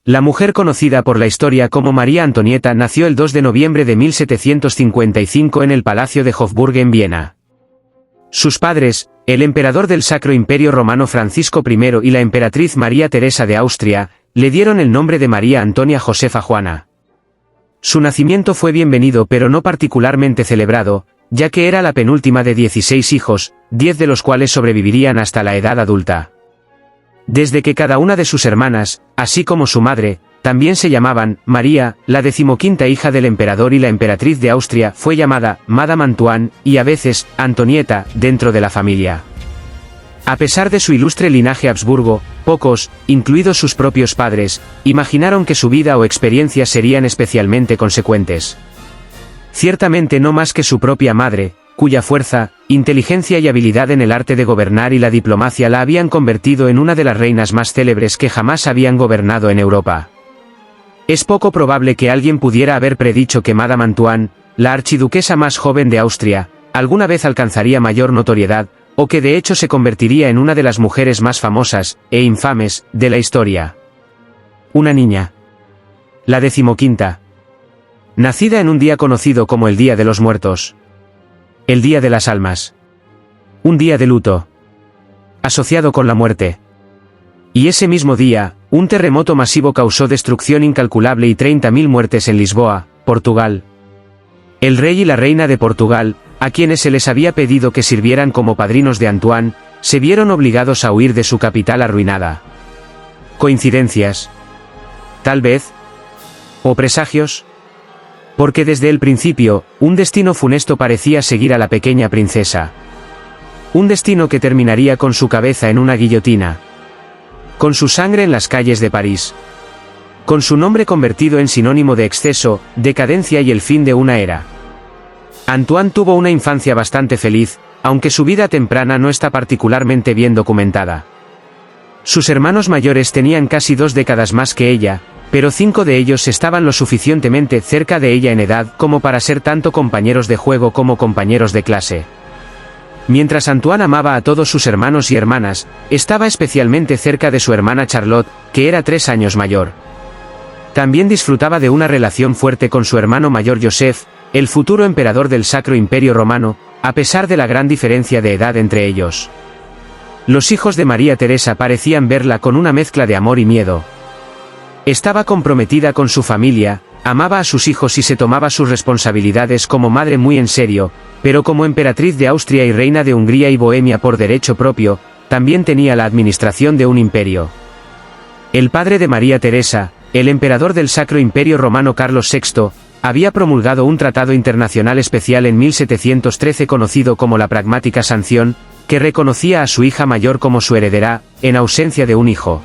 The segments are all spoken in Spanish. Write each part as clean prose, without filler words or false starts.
La mujer conocida por la historia como María Antonieta nació el 2 de noviembre de 1755 en el Palacio de Hofburg en Viena. Sus padres, el emperador del Sacro Imperio Romano Francisco I y la emperatriz María Teresa de Austria, le dieron el nombre de María Antonia Josefa Juana. Su nacimiento fue bienvenido pero no particularmente celebrado, ya que era la penúltima de 16 hijos, 10 de los cuales sobrevivirían hasta la edad adulta. Desde que cada una de sus hermanas, así como su madre, también se llamaban María, la 15ª hija del emperador y la emperatriz de Austria fue llamada Madame Antoine, y a veces, Antonieta, dentro de la familia. A pesar de su ilustre linaje Habsburgo, pocos, incluidos sus propios padres, imaginaron que su vida o experiencias serían especialmente consecuentes. Ciertamente no más que su propia madre, cuya fuerza, inteligencia y habilidad en el arte de gobernar y la diplomacia la habían convertido en una de las reinas más célebres que jamás habían gobernado en Europa. Es poco probable que alguien pudiera haber predicho que Madame Antoine, la archiduquesa más joven de Austria, alguna vez alcanzaría mayor notoriedad, o que de hecho se convertiría en una de las mujeres más famosas, e infames, de la historia. Una niña. La 15ª. Nacida en un día conocido como el Día de los Muertos. El Día de las Almas. Un día de luto. Asociado con la muerte. Y ese mismo día, un terremoto masivo causó destrucción incalculable y 30.000 muertes en Lisboa, Portugal. El rey y la reina de Portugal, a quienes se les había pedido que sirvieran como padrinos de Antoine, se vieron obligados a huir de su capital arruinada. ¿Coincidencias? Tal vez. ¿O presagios? Porque desde el principio, un destino funesto parecía seguir a la pequeña princesa. Un destino que terminaría con su cabeza en una guillotina. Con su sangre en las calles de París. Con su nombre convertido en sinónimo de exceso, decadencia y el fin de una era. Antoine tuvo una infancia bastante feliz, aunque su vida temprana no está particularmente bien documentada. Sus hermanos mayores tenían casi 2 décadas más que ella, pero 5 de ellos estaban lo suficientemente cerca de ella en edad como para ser tanto compañeros de juego como compañeros de clase. Mientras Antoine amaba a todos sus hermanos y hermanas, estaba especialmente cerca de su hermana Charlotte, que era 3 años mayor. También disfrutaba de una relación fuerte con su hermano mayor Joseph, el futuro emperador del Sacro Imperio Romano, a pesar de la gran diferencia de edad entre ellos. Los hijos de María Teresa parecían verla con una mezcla de amor y miedo. Estaba comprometida con su familia, amaba a sus hijos y se tomaba sus responsabilidades como madre muy en serio, pero como emperatriz de Austria y reina de Hungría y Bohemia por derecho propio, también tenía la administración de un imperio. El padre de María Teresa, el emperador del Sacro Imperio Romano Carlos VI, había promulgado un tratado internacional especial en 1713 conocido como la Pragmática Sanción, que reconocía a su hija mayor como su heredera, en ausencia de un hijo.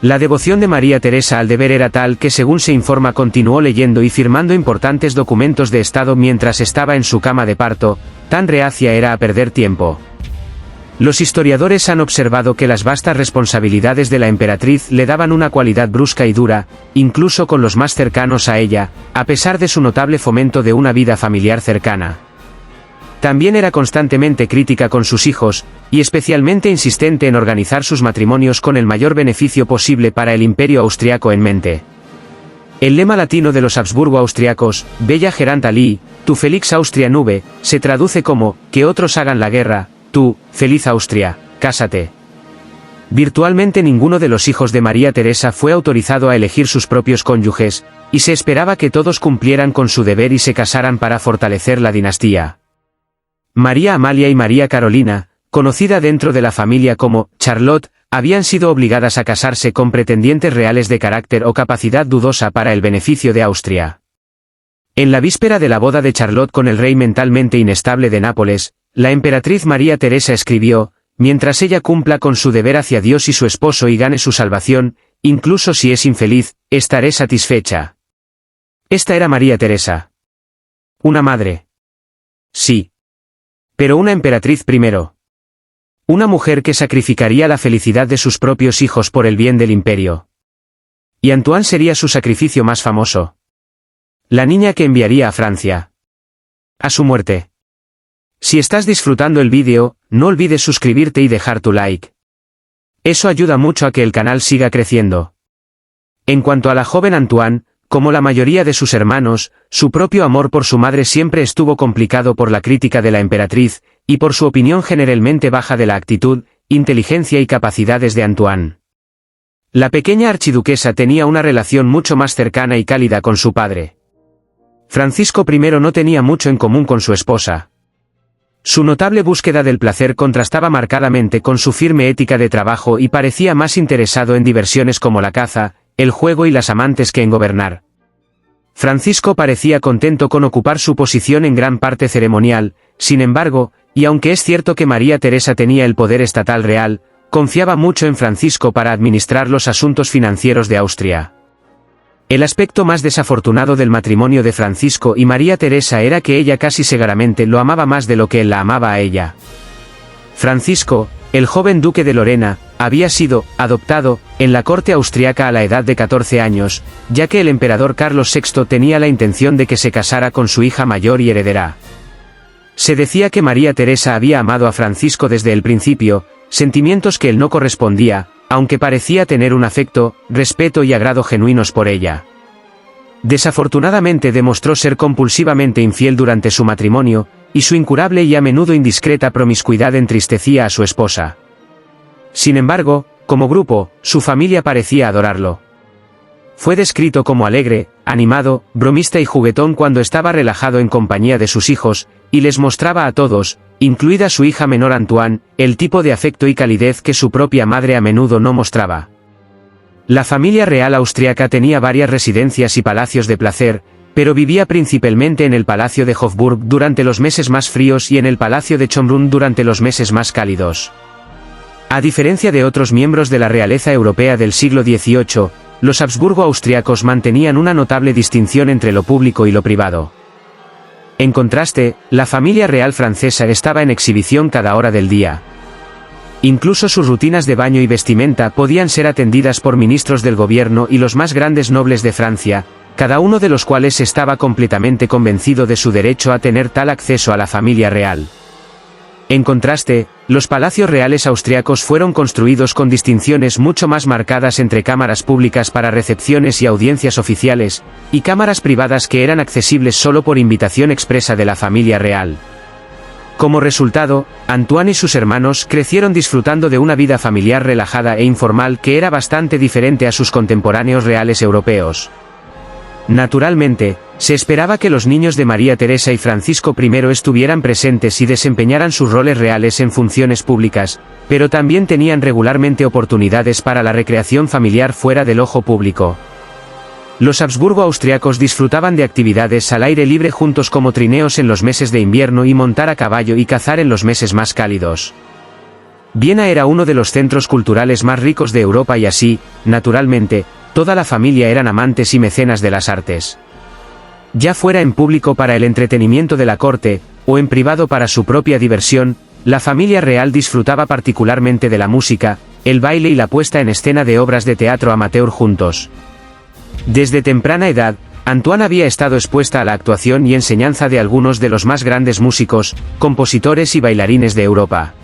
La devoción de María Teresa al deber era tal que, según se informa, continuó leyendo y firmando importantes documentos de Estado mientras estaba en su cama de parto, tan reacia era a perder tiempo. Los historiadores han observado que las vastas responsabilidades de la emperatriz le daban una cualidad brusca y dura, incluso con los más cercanos a ella, a pesar de su notable fomento de una vida familiar cercana. También era constantemente crítica con sus hijos, y especialmente insistente en organizar sus matrimonios con el mayor beneficio posible para el imperio austriaco en mente. El lema latino de los Habsburgo austriacos, Bella gerant alii, tu felix Austria nube, se traduce como, que otros hagan la guerra, tú, feliz Austria, cásate. Virtualmente ninguno de los hijos de María Teresa fue autorizado a elegir sus propios cónyuges, y se esperaba que todos cumplieran con su deber y se casaran para fortalecer la dinastía. María Amalia y María Carolina, conocida dentro de la familia como Charlotte, habían sido obligadas a casarse con pretendientes reales de carácter o capacidad dudosa para el beneficio de Austria. En la víspera de la boda de Charlotte con el rey mentalmente inestable de Nápoles, la emperatriz María Teresa escribió: mientras ella cumpla con su deber hacia Dios y su esposo y gane su salvación, incluso si es infeliz, estaré satisfecha. Esta era María Teresa. Una madre. Sí. Pero una emperatriz primero. Una mujer que sacrificaría la felicidad de sus propios hijos por el bien del imperio. Y Antoine sería su sacrificio más famoso. La niña que enviaría a Francia. A su muerte. Si estás disfrutando el vídeo, no olvides suscribirte y dejar tu like. Eso ayuda mucho a que el canal siga creciendo. En cuanto a la joven Antoine, como la mayoría de sus hermanos, su propio amor por su madre siempre estuvo complicado por la crítica de la emperatriz, y por su opinión generalmente baja de la actitud, inteligencia y capacidades de Antoine. La pequeña archiduquesa tenía una relación mucho más cercana y cálida con su padre. Francisco I no tenía mucho en común con su esposa. Su notable búsqueda del placer contrastaba marcadamente con su firme ética de trabajo y parecía más interesado en diversiones como la caza, el juego y las amantes que en gobernar. Francisco parecía contento con ocupar su posición en gran parte ceremonial, sin embargo, y aunque es cierto que María Teresa tenía el poder estatal real, confiaba mucho en Francisco para administrar los asuntos financieros de Austria. El aspecto más desafortunado del matrimonio de Francisco y María Teresa era que ella casi seguramente lo amaba más de lo que él la amaba a ella. Francisco, el joven duque de Lorena, había sido adoptado en la corte austriaca a la edad de 14 años, ya que el emperador Carlos VI tenía la intención de que se casara con su hija mayor y heredera. Se decía que María Teresa había amado a Francisco desde el principio, sentimientos que él no correspondía, aunque parecía tener un afecto, respeto y agrado genuinos por ella. Desafortunadamente demostró ser compulsivamente infiel durante su matrimonio, y su incurable y a menudo indiscreta promiscuidad entristecía a su esposa. Sin embargo, como grupo, su familia parecía adorarlo. Fue descrito como alegre, animado, bromista y juguetón cuando estaba relajado en compañía de sus hijos, y les mostraba a todos, incluida su hija menor Antoine, el tipo de afecto y calidez que su propia madre a menudo no mostraba. La familia real austriaca tenía varias residencias y palacios de placer, pero vivía principalmente en el Palacio de Hofburg durante los meses más fríos y en el Palacio de Schönbrunn durante los meses más cálidos. A diferencia de otros miembros de la realeza europea del siglo XVIII, los Habsburgo austriacos mantenían una notable distinción entre lo público y lo privado. En contraste, la familia real francesa estaba en exhibición cada hora del día. Incluso sus rutinas de baño y vestimenta podían ser atendidas por ministros del gobierno y los más grandes nobles de Francia, cada uno de los cuales estaba completamente convencido de su derecho a tener tal acceso a la familia real. En contraste, los palacios reales austriacos fueron construidos con distinciones mucho más marcadas entre cámaras públicas para recepciones y audiencias oficiales, y cámaras privadas que eran accesibles solo por invitación expresa de la familia real. Como resultado, Antoine y sus hermanos crecieron disfrutando de una vida familiar relajada e informal que era bastante diferente a sus contemporáneos reales europeos. Naturalmente, se esperaba que los niños de María Teresa y Francisco I estuvieran presentes y desempeñaran sus roles reales en funciones públicas, pero también tenían regularmente oportunidades para la recreación familiar fuera del ojo público. Los Habsburgo austriacos disfrutaban de actividades al aire libre juntos como trineos en los meses de invierno y montar a caballo y cazar en los meses más cálidos. Viena era uno de los centros culturales más ricos de Europa y así, naturalmente, toda la familia eran amantes y mecenas de las artes. Ya fuera en público para el entretenimiento de la corte, o en privado para su propia diversión, la familia real disfrutaba particularmente de la música, el baile y la puesta en escena de obras de teatro amateur juntos. Desde temprana edad, Antoine había estado expuesta a la actuación y enseñanza de algunos de los más grandes músicos, compositores y bailarines de Europa.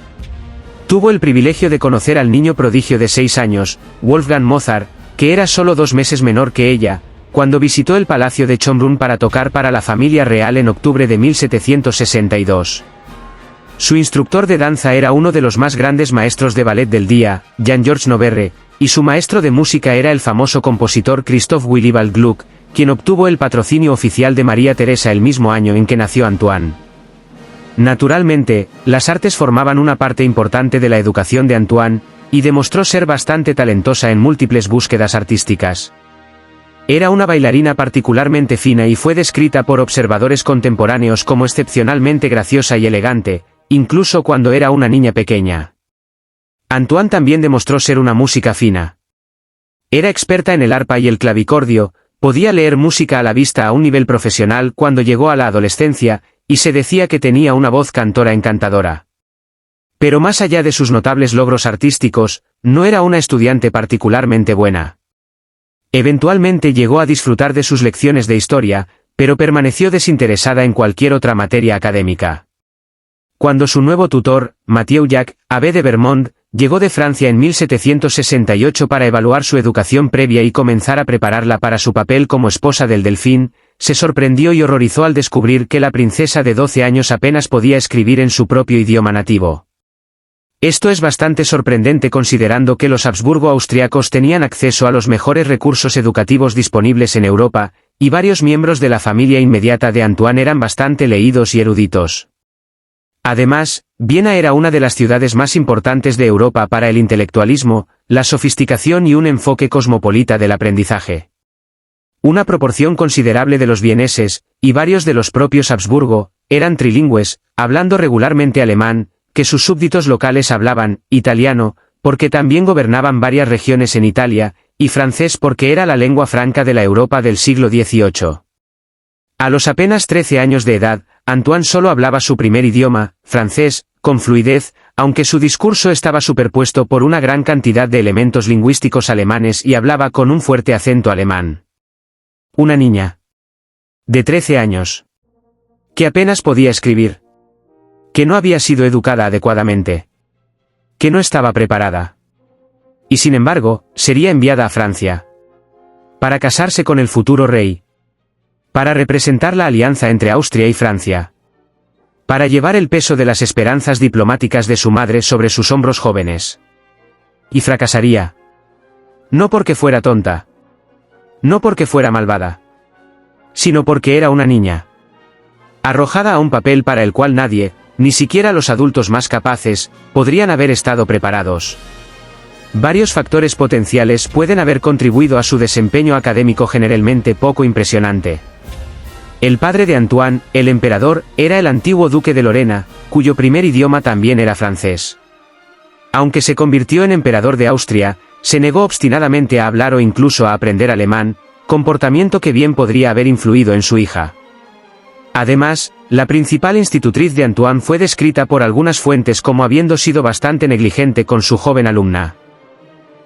Tuvo el privilegio de conocer al niño prodigio de 6 años, Wolfgang Mozart, que era solo 2 meses menor que ella, cuando visitó el Palacio de Schönbrunn para tocar para la familia real en octubre de 1762. Su instructor de danza era uno de los más grandes maestros de ballet del día, Jean-Georges Noverre, y su maestro de música era el famoso compositor Christoph Willibald Gluck, quien obtuvo el patrocinio oficial de María Teresa el mismo año en que nació Antoine. Naturalmente, las artes formaban una parte importante de la educación de Antoine, y demostró ser bastante talentosa en múltiples búsquedas artísticas. Era una bailarina particularmente fina y fue descrita por observadores contemporáneos como excepcionalmente graciosa y elegante, incluso cuando era una niña pequeña. Antoine también demostró ser una música fina. Era experta en el arpa y el clavicordio, podía leer música a la vista a un nivel profesional cuando llegó a la adolescencia, y se decía que tenía una voz cantora encantadora. Pero más allá de sus notables logros artísticos, no era una estudiante particularmente buena. Eventualmente llegó a disfrutar de sus lecciones de historia, pero permaneció desinteresada en cualquier otra materia académica. Cuando su nuevo tutor, Mathieu Jacques, abbé de Vermont, llegó de Francia en 1768 para evaluar su educación previa y comenzar a prepararla para su papel como esposa del Delfín, se sorprendió y horrorizó al descubrir que la princesa de 12 años apenas podía escribir en su propio idioma nativo. Esto es bastante sorprendente considerando que los Habsburgo austriacos tenían acceso a los mejores recursos educativos disponibles en Europa, y varios miembros de la familia inmediata de Antoine eran bastante leídos y eruditos. Además, Viena era una de las ciudades más importantes de Europa para el intelectualismo, la sofisticación y un enfoque cosmopolita del aprendizaje. Una proporción considerable de los vieneses, y varios de los propios Habsburgo, eran trilingües, hablando regularmente alemán, que sus súbditos locales hablaban italiano, porque también gobernaban varias regiones en Italia, y francés porque era la lengua franca de la Europa del siglo XVIII. A los apenas 13 años de edad, Antoine solo hablaba su primer idioma, francés, con fluidez, aunque su discurso estaba superpuesto por una gran cantidad de elementos lingüísticos alemanes y hablaba con un fuerte acento alemán. Una niña de 13 años, que apenas podía escribir, que no había sido educada adecuadamente, que no estaba preparada. Y sin embargo, sería enviada a Francia para casarse con el futuro rey, para representar la alianza entre Austria y Francia, para llevar el peso de las esperanzas diplomáticas de su madre sobre sus hombros jóvenes. Y fracasaría. No porque fuera tonta, no porque fuera malvada, sino porque era una niña, arrojada a un papel para el cual nadie, ni siquiera los adultos más capaces, podrían haber estado preparados. Varios factores potenciales pueden haber contribuido a su desempeño académico generalmente poco impresionante. El padre de Antoine, el emperador, era el antiguo duque de Lorena, cuyo primer idioma también era francés. Aunque se convirtió en emperador de Austria, se negó obstinadamente a hablar o incluso a aprender alemán, comportamiento que bien podría haber influido en su hija. Además, la principal institutriz de Antoine fue descrita por algunas fuentes como habiendo sido bastante negligente con su joven alumna.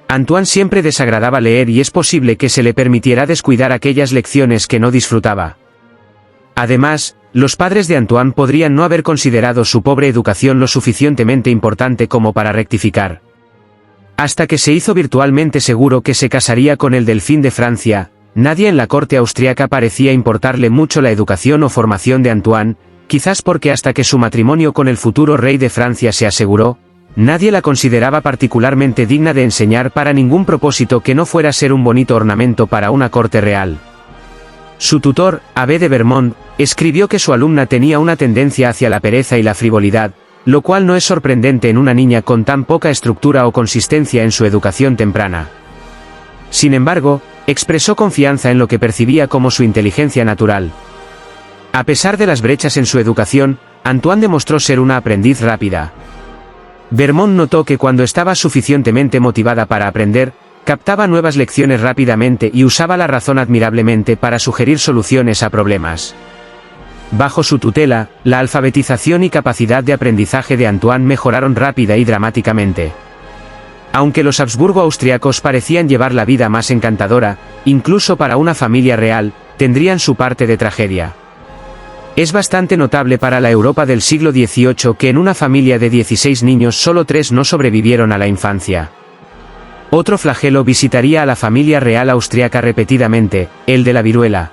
Antoine siempre desagradaba leer y es posible que se le permitiera descuidar aquellas lecciones que no disfrutaba. Además, los padres de Antoine podrían no haber considerado su pobre educación lo suficientemente importante como para rectificar. Hasta que se hizo virtualmente seguro que se casaría con el Delfín de Francia, nadie en la corte austriaca parecía importarle mucho la educación o formación de Antoine, quizás porque hasta que su matrimonio con el futuro rey de Francia se aseguró, nadie la consideraba particularmente digna de enseñar para ningún propósito que no fuera ser un bonito ornamento para una corte real. Su tutor, Abbé de Vermont, escribió que su alumna tenía una tendencia hacia la pereza y la frivolidad, lo cual no es sorprendente en una niña con tan poca estructura o consistencia en su educación temprana. Sin embargo, expresó confianza en lo que percibía como su inteligencia natural. A pesar de las brechas en su educación, Antoine demostró ser una aprendiz rápida. Vermont notó que cuando estaba suficientemente motivada para aprender, captaba nuevas lecciones rápidamente y usaba la razón admirablemente para sugerir soluciones a problemas. Bajo su tutela, la alfabetización y capacidad de aprendizaje de Antoine mejoraron rápida y dramáticamente. Aunque los Habsburgo austriacos parecían llevar la vida más encantadora, incluso para una familia real, tendrían su parte de tragedia. Es bastante notable para la Europa del siglo XVIII que en una familia de 16 niños solo 3 no sobrevivieron a la infancia. Otro flagelo visitaría a la familia real austriaca repetidamente, el de la viruela.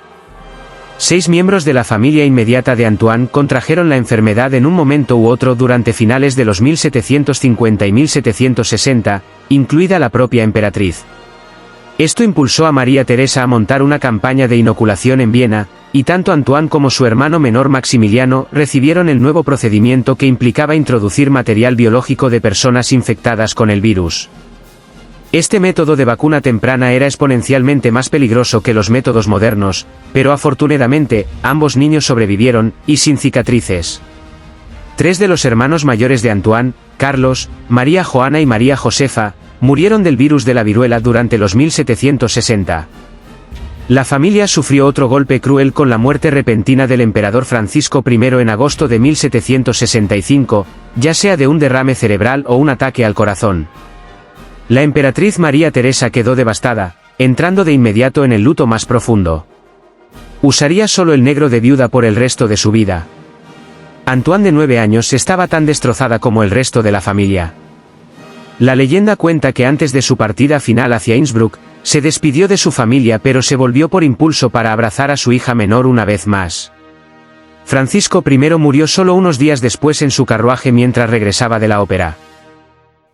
6 miembros de la familia inmediata de Antoine contrajeron la enfermedad en un momento u otro durante finales de los 1750 y 1760, incluida la propia emperatriz. Esto impulsó a María Teresa a montar una campaña de inoculación en Viena, y tanto Antoine como su hermano menor Maximiliano recibieron el nuevo procedimiento que implicaba introducir material biológico de personas infectadas con el virus. Este método de vacuna temprana era exponencialmente más peligroso que los métodos modernos, pero afortunadamente, ambos niños sobrevivieron, y sin cicatrices. 3 de los hermanos mayores de Antoine, Carlos, María Joana y María Josefa, murieron del virus de la viruela durante los 1760. La familia sufrió otro golpe cruel con la muerte repentina del emperador Francisco I en agosto de 1765, ya sea de un derrame cerebral o un ataque al corazón. La emperatriz María Teresa quedó devastada, entrando de inmediato en el luto más profundo. Usaría solo el negro de viuda por el resto de su vida. Antoine de 9 años estaba tan destrozada como el resto de la familia. La leyenda cuenta que antes de su partida final hacia Innsbruck, se despidió de su familia pero se volvió por impulso para abrazar a su hija menor una vez más. Francisco I murió solo unos días después en su carruaje mientras regresaba de la ópera.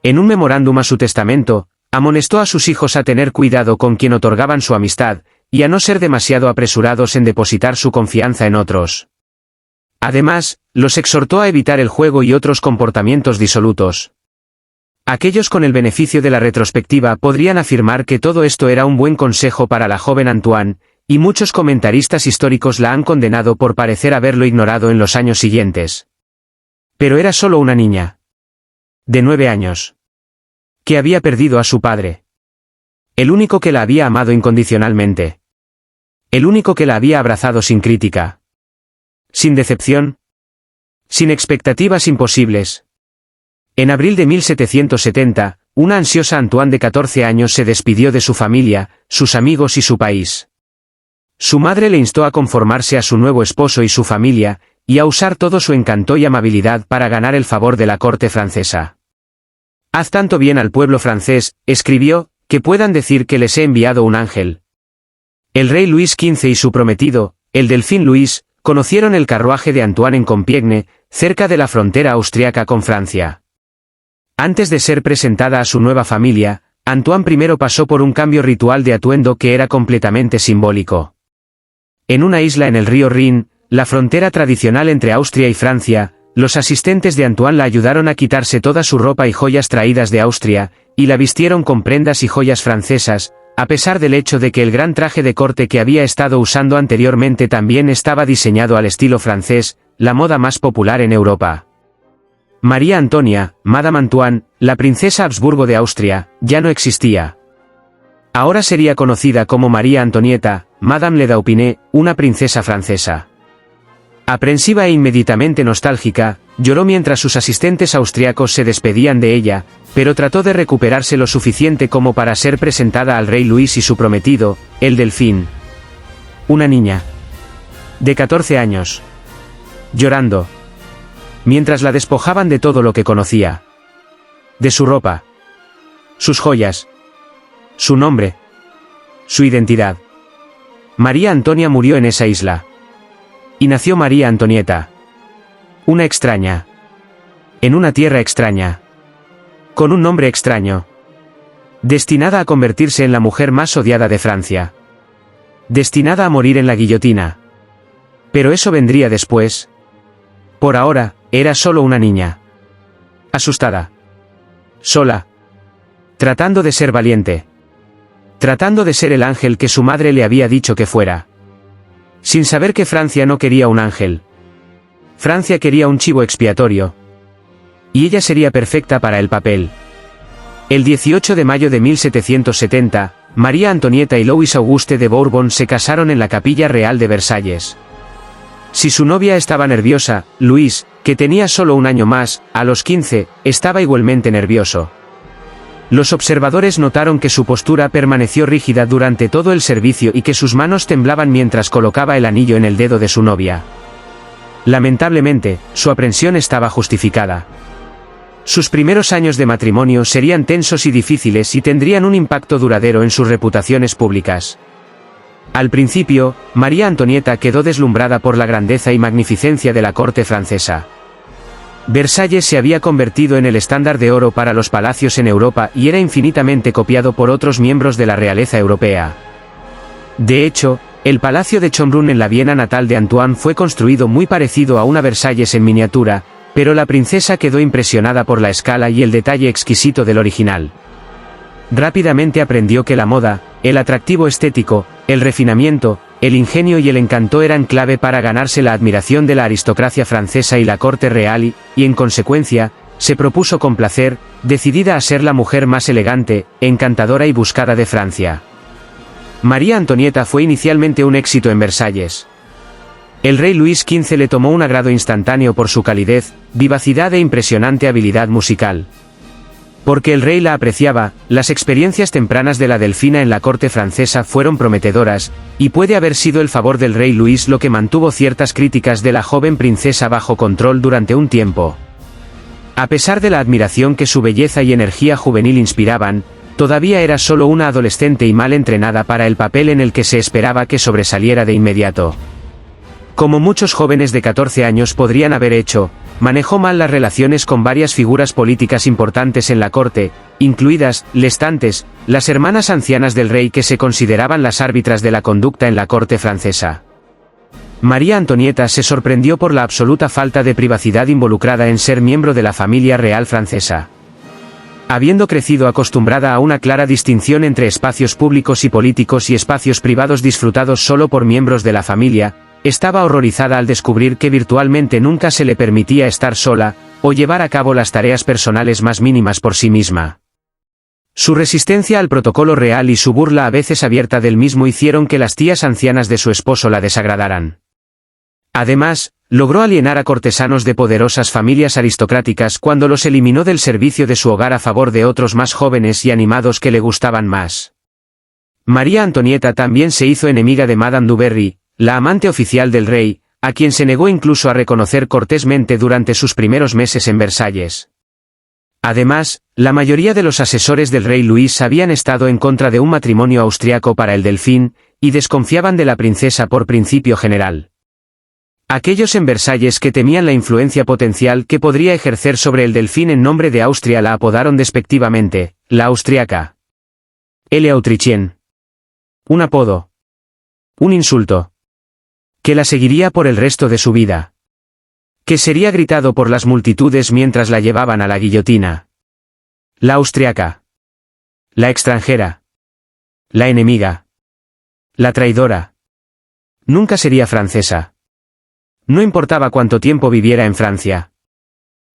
En un memorándum a su testamento, amonestó a sus hijos a tener cuidado con quien otorgaban su amistad, y a no ser demasiado apresurados en depositar su confianza en otros. Además, los exhortó a evitar el juego y otros comportamientos disolutos. Aquellos con el beneficio de la retrospectiva podrían afirmar que todo esto era un buen consejo para la joven Antoine, y muchos comentaristas históricos la han condenado por parecer haberlo ignorado en los años siguientes. Pero era solo una niña. De 9 años. Que había perdido a su padre. El único que la había amado incondicionalmente. El único que la había abrazado sin crítica. Sin decepción. Sin expectativas imposibles. En abril de 1770, una ansiosa Antoine de 14 años se despidió de su familia, sus amigos y su país. Su madre le instó a conformarse a su nuevo esposo y su familia, y a usar todo su encanto y amabilidad para ganar el favor de la corte francesa. «Haz tanto bien al pueblo francés», escribió, «que puedan decir que les he enviado un ángel». El rey Luis XV y su prometido, el delfín Luis, conocieron el carruaje de Antoine en Compiègne, cerca de la frontera austriaca con Francia. Antes de ser presentada a su nueva familia, Antoine I pasó por un cambio ritual de atuendo que era completamente simbólico. En una isla en el río Rin, la frontera tradicional entre Austria y Francia, los asistentes de Antoine la ayudaron a quitarse toda su ropa y joyas traídas de Austria, y la vistieron con prendas y joyas francesas, a pesar del hecho de que el gran traje de corte que había estado usando anteriormente también estaba diseñado al estilo francés, la moda más popular en Europa. María Antonia, Madame Antoine, la princesa Habsburgo de Austria, ya no existía. Ahora sería conocida como María Antonieta, Madame Le Dauphine, una princesa francesa. Aprensiva e inmediatamente nostálgica, lloró mientras sus asistentes austriacos se despedían de ella, pero trató de recuperarse lo suficiente como para ser presentada al rey Luis y su prometido, el delfín. Una niña. De 14 años. Llorando. Mientras la despojaban de todo lo que conocía. De su ropa. Sus joyas. Su nombre. Su identidad. María Antonia murió en esa isla. Y nació María Antonieta. Una extraña. En una tierra extraña. Con un nombre extraño. Destinada a convertirse en la mujer más odiada de Francia. Destinada a morir en la guillotina. Pero eso vendría después. Por ahora, era solo una niña. Asustada. Sola. Tratando de ser valiente. Tratando de ser el ángel que su madre le había dicho que fuera. Sin saber que Francia no quería un ángel. Francia quería un chivo expiatorio. Y ella sería perfecta para el papel. El 18 de mayo de 1770, María Antonieta y Louis Auguste de Bourbon se casaron en la Capilla Real de Versalles. Si su novia estaba nerviosa, Luis, que tenía solo un año más, a los 15, estaba igualmente nervioso. Los observadores notaron que su postura permaneció rígida durante todo el servicio y que sus manos temblaban mientras colocaba el anillo en el dedo de su novia. Lamentablemente, su aprensión estaba justificada. Sus primeros años de matrimonio serían tensos y difíciles y tendrían un impacto duradero en sus reputaciones públicas. Al principio, María Antonieta quedó deslumbrada por la grandeza y magnificencia de la corte francesa. Versalles se había convertido en el estándar de oro para los palacios en Europa y era infinitamente copiado por otros miembros de la realeza europea. De hecho, el Palacio de Schönbrunn en la Viena natal de Antoine fue construido muy parecido a una Versalles en miniatura, pero la princesa quedó impresionada por la escala y el detalle exquisito del original. Rápidamente aprendió que la moda, el atractivo estético, el refinamiento, el ingenio y el encanto eran clave para ganarse la admiración de la aristocracia francesa y la corte real y, en consecuencia, se propuso complacer, decidida a ser la mujer más elegante, encantadora y buscada de Francia. María Antonieta fue inicialmente un éxito en Versalles. El rey Luis XV le tomó un agrado instantáneo por su calidez, vivacidad e impresionante habilidad musical. Porque el rey la apreciaba, las experiencias tempranas de la delfina en la corte francesa fueron prometedoras, y puede haber sido el favor del rey Luis lo que mantuvo ciertas críticas de la joven princesa bajo control durante un tiempo. A pesar de la admiración que su belleza y energía juvenil inspiraban, todavía era solo una adolescente y mal entrenada para el papel en el que se esperaba que sobresaliera de inmediato. Como muchos jóvenes de 14 años podrían haber hecho, manejó mal las relaciones con varias figuras políticas importantes en la corte, incluidas, Lestantes, las hermanas ancianas del rey que se consideraban las árbitras de la conducta en la corte francesa. María Antonieta se sorprendió por la absoluta falta de privacidad involucrada en ser miembro de la familia real francesa. Habiendo crecido acostumbrada a una clara distinción entre espacios públicos y políticos y espacios privados disfrutados solo por miembros de la familia, estaba horrorizada al descubrir que virtualmente nunca se le permitía estar sola, o llevar a cabo las tareas personales más mínimas por sí misma. Su resistencia al protocolo real y su burla a veces abierta del mismo hicieron que las tías ancianas de su esposo la desagradaran. Además, logró alienar a cortesanos de poderosas familias aristocráticas cuando los eliminó del servicio de su hogar a favor de otros más jóvenes y animados que le gustaban más. María Antonieta también se hizo enemiga de Madame du Barry, la amante oficial del rey, a quien se negó incluso a reconocer cortésmente durante sus primeros meses en Versalles. Además, la mayoría de los asesores del rey Luis habían estado en contra de un matrimonio austriaco para el Delfín, y desconfiaban de la princesa por principio general. Aquellos en Versalles que temían la influencia potencial que podría ejercer sobre el Delfín en nombre de Austria la apodaron despectivamente, la austriaca. Elle Autrichienne. Un apodo. Un insulto. Que la seguiría por el resto de su vida. Que sería gritado por las multitudes mientras la llevaban a la guillotina. La austriaca. La extranjera. La enemiga. La traidora. Nunca sería francesa. No importaba cuánto tiempo viviera en Francia.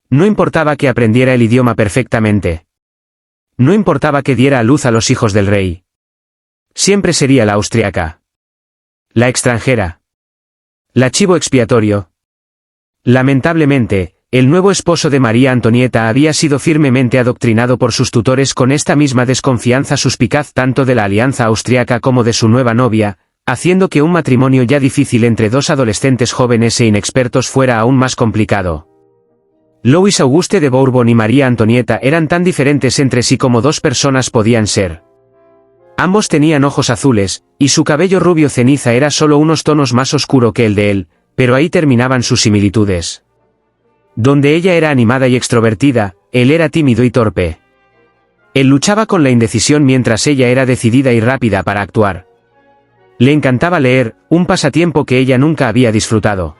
No importaba que aprendiera el idioma perfectamente. No importaba que diera a luz a los hijos del rey. Siempre sería la austriaca. La extranjera. La chivo expiatorio. Lamentablemente, el nuevo esposo de María Antonieta había sido firmemente adoctrinado por sus tutores con esta misma desconfianza suspicaz tanto de la alianza austriaca como de su nueva novia, haciendo que un matrimonio ya difícil entre dos adolescentes jóvenes e inexpertos fuera aún más complicado. Louis Auguste de Bourbon y María Antonieta eran tan diferentes entre sí como dos personas podían ser. Ambos tenían ojos azules, y su cabello rubio ceniza era solo unos tonos más oscuro que el de él, pero ahí terminaban sus similitudes. Donde ella era animada y extrovertida, él era tímido y torpe. Él luchaba con la indecisión mientras ella era decidida y rápida para actuar. Le encantaba leer, un pasatiempo que ella nunca había disfrutado.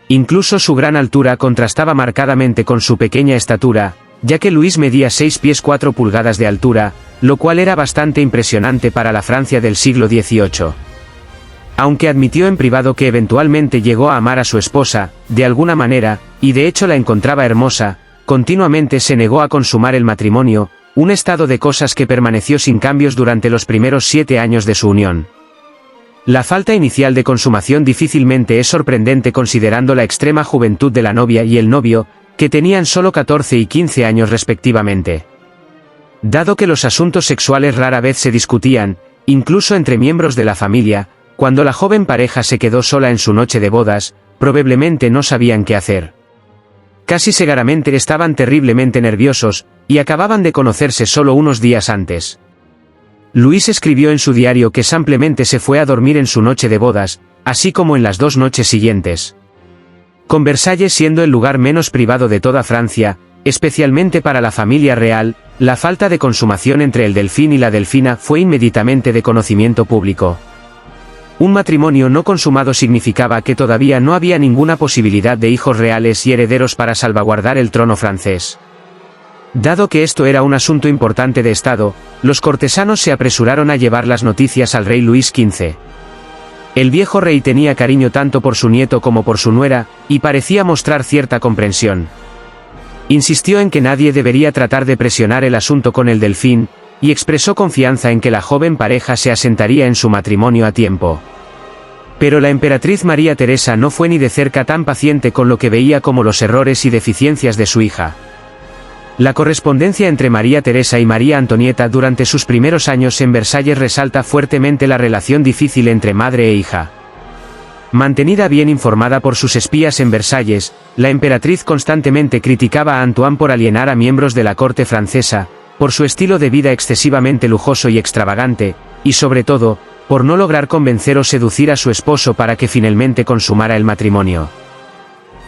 Incluso su gran altura contrastaba marcadamente con su pequeña estatura, ya que Luis medía 6 pies 4 pulgadas de altura, lo cual era bastante impresionante para la Francia del siglo XVIII. Aunque admitió en privado que eventualmente llegó a amar a su esposa, de alguna manera, y de hecho la encontraba hermosa, continuamente se negó a consumar el matrimonio, un estado de cosas que permaneció sin cambios durante los primeros 7 años de su unión. La falta inicial de consumación difícilmente es sorprendente considerando la extrema juventud de la novia y el novio, que tenían solo 14 y 15 años respectivamente. Dado que los asuntos sexuales rara vez se discutían, incluso entre miembros de la familia, cuando la joven pareja se quedó sola en su noche de bodas, probablemente no sabían qué hacer. Casi seguramente estaban terriblemente nerviosos, y acababan de conocerse solo unos días antes. Luis escribió en su diario que simplemente se fue a dormir en su noche de bodas, así como en las 2 noches siguientes. Con Versalles siendo el lugar menos privado de toda Francia, especialmente para la familia real, la falta de consumación entre el Delfín y la Delfina fue inmediatamente de conocimiento público. Un matrimonio no consumado significaba que todavía no había ninguna posibilidad de hijos reales y herederos para salvaguardar el trono francés. Dado que esto era un asunto importante de Estado, los cortesanos se apresuraron a llevar las noticias al rey Luis XV. El viejo rey tenía cariño tanto por su nieto como por su nuera, y parecía mostrar cierta comprensión. Insistió en que nadie debería tratar de presionar el asunto con el Delfín, y expresó confianza en que la joven pareja se asentaría en su matrimonio a tiempo. Pero la emperatriz María Teresa no fue ni de cerca tan paciente con lo que veía como los errores y deficiencias de su hija. La correspondencia entre María Teresa y María Antonieta durante sus primeros años en Versalles resalta fuertemente la relación difícil entre madre e hija. Mantenida bien informada por sus espías en Versalles, la emperatriz constantemente criticaba a Antoine por alienar a miembros de la corte francesa, por su estilo de vida excesivamente lujoso y extravagante, y sobre todo, por no lograr convencer o seducir a su esposo para que finalmente consumara el matrimonio.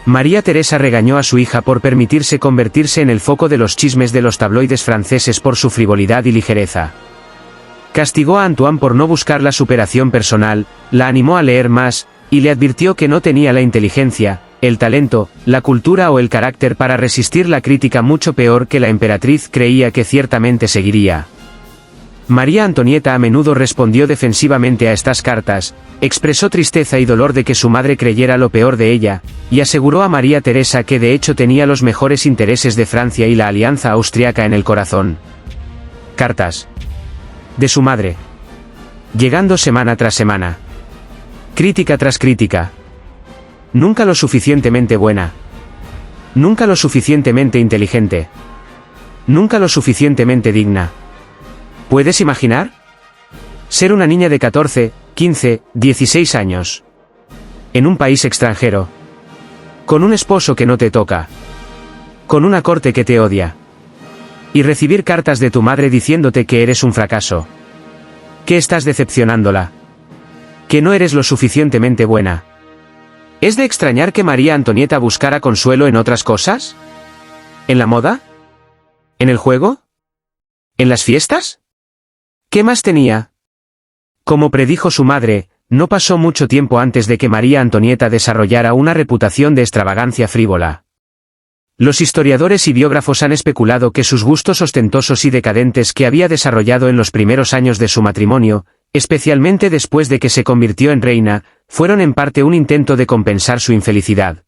María Teresa regañó a su hija por permitirse convertirse en el foco de los chismes de los tabloides franceses por su frivolidad y ligereza. Castigó a Antoine por no buscar la superación personal, la animó a leer más, y le advirtió que no tenía la inteligencia, el talento, la cultura o el carácter para resistir la crítica mucho peor que la emperatriz creía que ciertamente seguiría. María Antonieta a menudo respondió defensivamente a estas cartas, expresó tristeza y dolor de que su madre creyera lo peor de ella, y aseguró a María Teresa que de hecho tenía los mejores intereses de Francia y la alianza austriaca en el corazón. Cartas de su madre. Llegando semana tras semana. Crítica tras crítica. Nunca lo suficientemente buena. Nunca lo suficientemente inteligente. Nunca lo suficientemente digna. ¿Puedes imaginar? Ser una niña de 14, 15, 16 años. En un país extranjero. Con un esposo que no te toca. Con una corte que te odia. Y recibir cartas de tu madre diciéndote que eres un fracaso. Que estás decepcionándola. Que no eres lo suficientemente buena. ¿Es de extrañar que María Antonieta buscara consuelo en otras cosas? ¿En la moda? ¿En el juego? ¿En las fiestas? ¿Qué más tenía? Como predijo su madre, no pasó mucho tiempo antes de que María Antonieta desarrollara una reputación de extravagancia frívola. Los historiadores y biógrafos han especulado que sus gustos ostentosos y decadentes que había desarrollado en los primeros años de su matrimonio, especialmente después de que se convirtió en reina, fueron en parte un intento de compensar su infelicidad.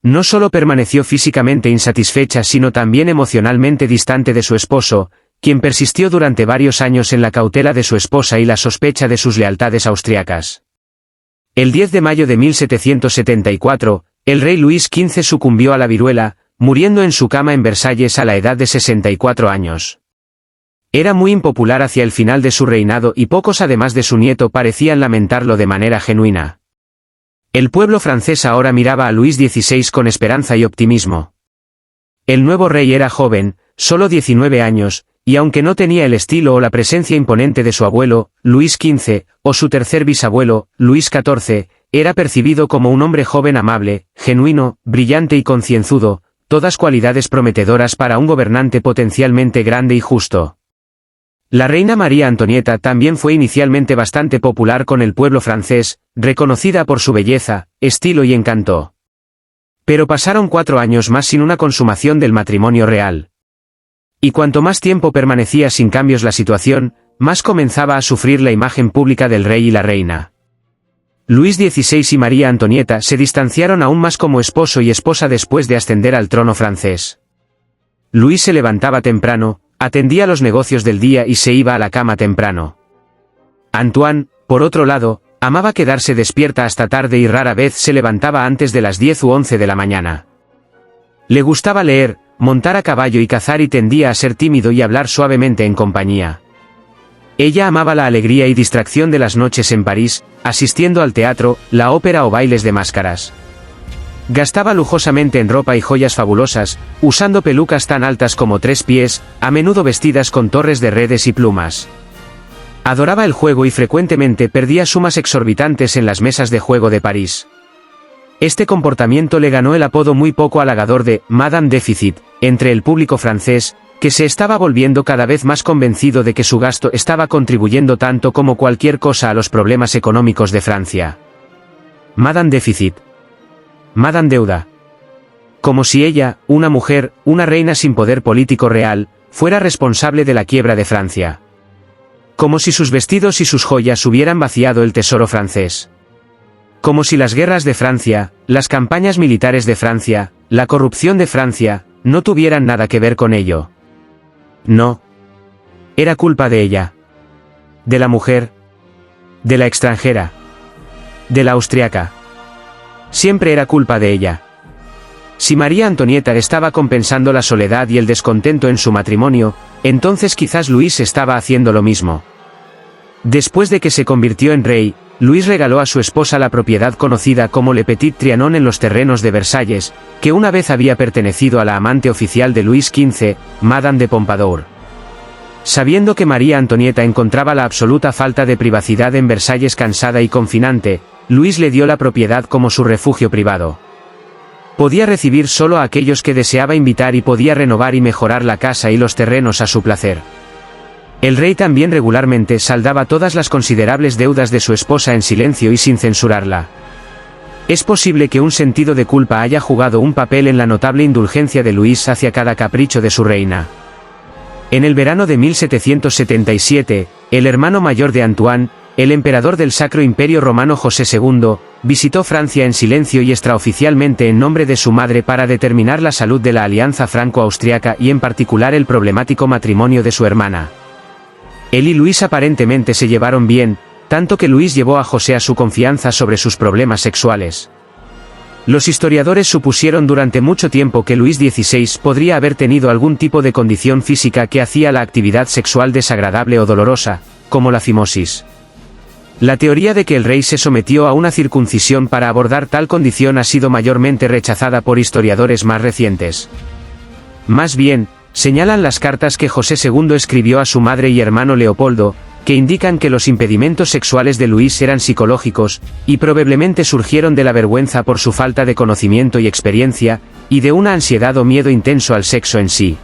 No solo permaneció físicamente insatisfecha sino también emocionalmente distante de su esposo, quien persistió durante varios años en la cautela de su esposa y la sospecha de sus lealtades austriacas. El 10 de mayo de 1774, el rey Luis XV sucumbió a la viruela, muriendo en su cama en Versalles a la edad de 64 años. Era muy impopular hacia el final de su reinado y pocos además de su nieto parecían lamentarlo de manera genuina. El pueblo francés ahora miraba a Luis XVI con esperanza y optimismo. El nuevo rey era joven, solo 19 años, y aunque no tenía el estilo o la presencia imponente de su abuelo, Luis XV, o su tercer bisabuelo, Luis XIV, era percibido como un hombre joven amable, genuino, brillante y concienzudo, todas cualidades prometedoras para un gobernante potencialmente grande y justo. La reina María Antonieta también fue inicialmente bastante popular con el pueblo francés, reconocida por su belleza, estilo y encanto. Pero pasaron 4 años más sin una consumación del matrimonio real. Y cuanto más tiempo permanecía sin cambios la situación, más comenzaba a sufrir la imagen pública del rey y la reina. Luis XVI y María Antonieta se distanciaron aún más como esposo y esposa después de ascender al trono francés. Luis se levantaba temprano, atendía los negocios del día y se iba a la cama temprano. Antoine, por otro lado, amaba quedarse despierta hasta tarde y rara vez se levantaba antes de las 10 u 11 de la mañana. Le gustaba leer, montar a caballo y cazar y tendía a ser tímido y hablar suavemente en compañía. Ella amaba la alegría y distracción de las noches en París, asistiendo al teatro, la ópera o bailes de máscaras. Gastaba lujosamente en ropa y joyas fabulosas, usando pelucas tan altas como 3 pies, a menudo vestidas con torres de redes y plumas. Adoraba el juego y frecuentemente perdía sumas exorbitantes en las mesas de juego de París. Este comportamiento le ganó el apodo muy poco halagador de Madame Déficit, entre el público francés, que se estaba volviendo cada vez más convencido de que su gasto estaba contribuyendo tanto como cualquier cosa a los problemas económicos de Francia. Madame Déficit. Madame Deuda. Como si ella, una mujer, una reina sin poder político real, fuera responsable de la quiebra de Francia. Como si sus vestidos y sus joyas hubieran vaciado el tesoro francés. Como si las guerras de Francia, las campañas militares de Francia, la corrupción de Francia, no tuvieran nada que ver con ello. No. Era culpa de ella. De la mujer. De la extranjera. De la austriaca. Siempre era culpa de ella. Si María Antonieta estaba compensando la soledad y el descontento en su matrimonio, entonces quizás Luis estaba haciendo lo mismo. Después de que se convirtió en rey, Luis regaló a su esposa la propiedad conocida como Le Petit Trianon en los terrenos de Versalles, que una vez había pertenecido a la amante oficial de Luis XV, Madame de Pompadour. Sabiendo que María Antonieta encontraba la absoluta falta de privacidad en Versalles cansada y confinante, Luis le dio la propiedad como su refugio privado. Podía recibir solo a aquellos que deseaba invitar y podía renovar y mejorar la casa y los terrenos a su placer. El rey también regularmente saldaba todas las considerables deudas de su esposa en silencio y sin censurarla. Es posible que un sentido de culpa haya jugado un papel en la notable indulgencia de Luis hacia cada capricho de su reina. En el verano de 1777, el hermano mayor de Antoine, el emperador del Sacro Imperio Romano José II, visitó Francia en silencio y extraoficialmente en nombre de su madre para determinar la salud de la alianza franco-austriaca y en particular el problemático matrimonio de su hermana. Él y Luis aparentemente se llevaron bien, tanto que Luis llevó a José a su confianza sobre sus problemas sexuales. Los historiadores supusieron durante mucho tiempo que Luis XVI podría haber tenido algún tipo de condición física que hacía la actividad sexual desagradable o dolorosa, como la fimosis. La teoría de que el rey se sometió a una circuncisión para abordar tal condición ha sido mayormente rechazada por historiadores más recientes. Más bien, señalan las cartas que José II escribió a su madre y hermano Leopoldo, que indican que los impedimentos sexuales de Luis eran psicológicos, y probablemente surgieron de la vergüenza por su falta de conocimiento y experiencia, y de una ansiedad o miedo intenso al sexo en sí.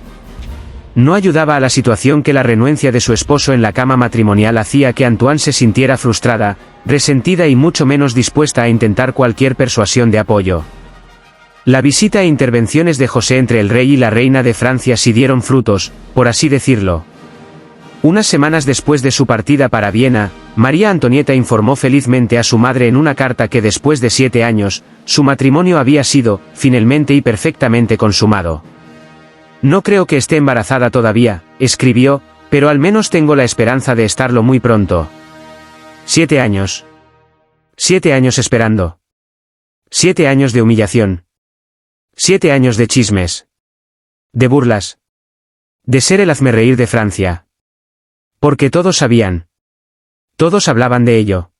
No ayudaba a la situación que la renuencia de su esposo en la cama matrimonial hacía que Antoine se sintiera frustrada, resentida y mucho menos dispuesta a intentar cualquier persuasión de apoyo. La visita e intervenciones de José entre el rey y la reina de Francia sí dieron frutos, por así decirlo. Unas semanas después de su partida para Viena, María Antonieta informó felizmente a su madre en una carta que después de 7 años, su matrimonio había sido, finalmente y perfectamente consumado. «No creo que esté embarazada todavía», escribió, «pero al menos tengo la esperanza de estarlo muy pronto». 7 años. 7 años esperando. 7 años de humillación. 7 años de chismes. De burlas. De ser el hazmerreír de Francia. Porque todos sabían. Todos hablaban de ello.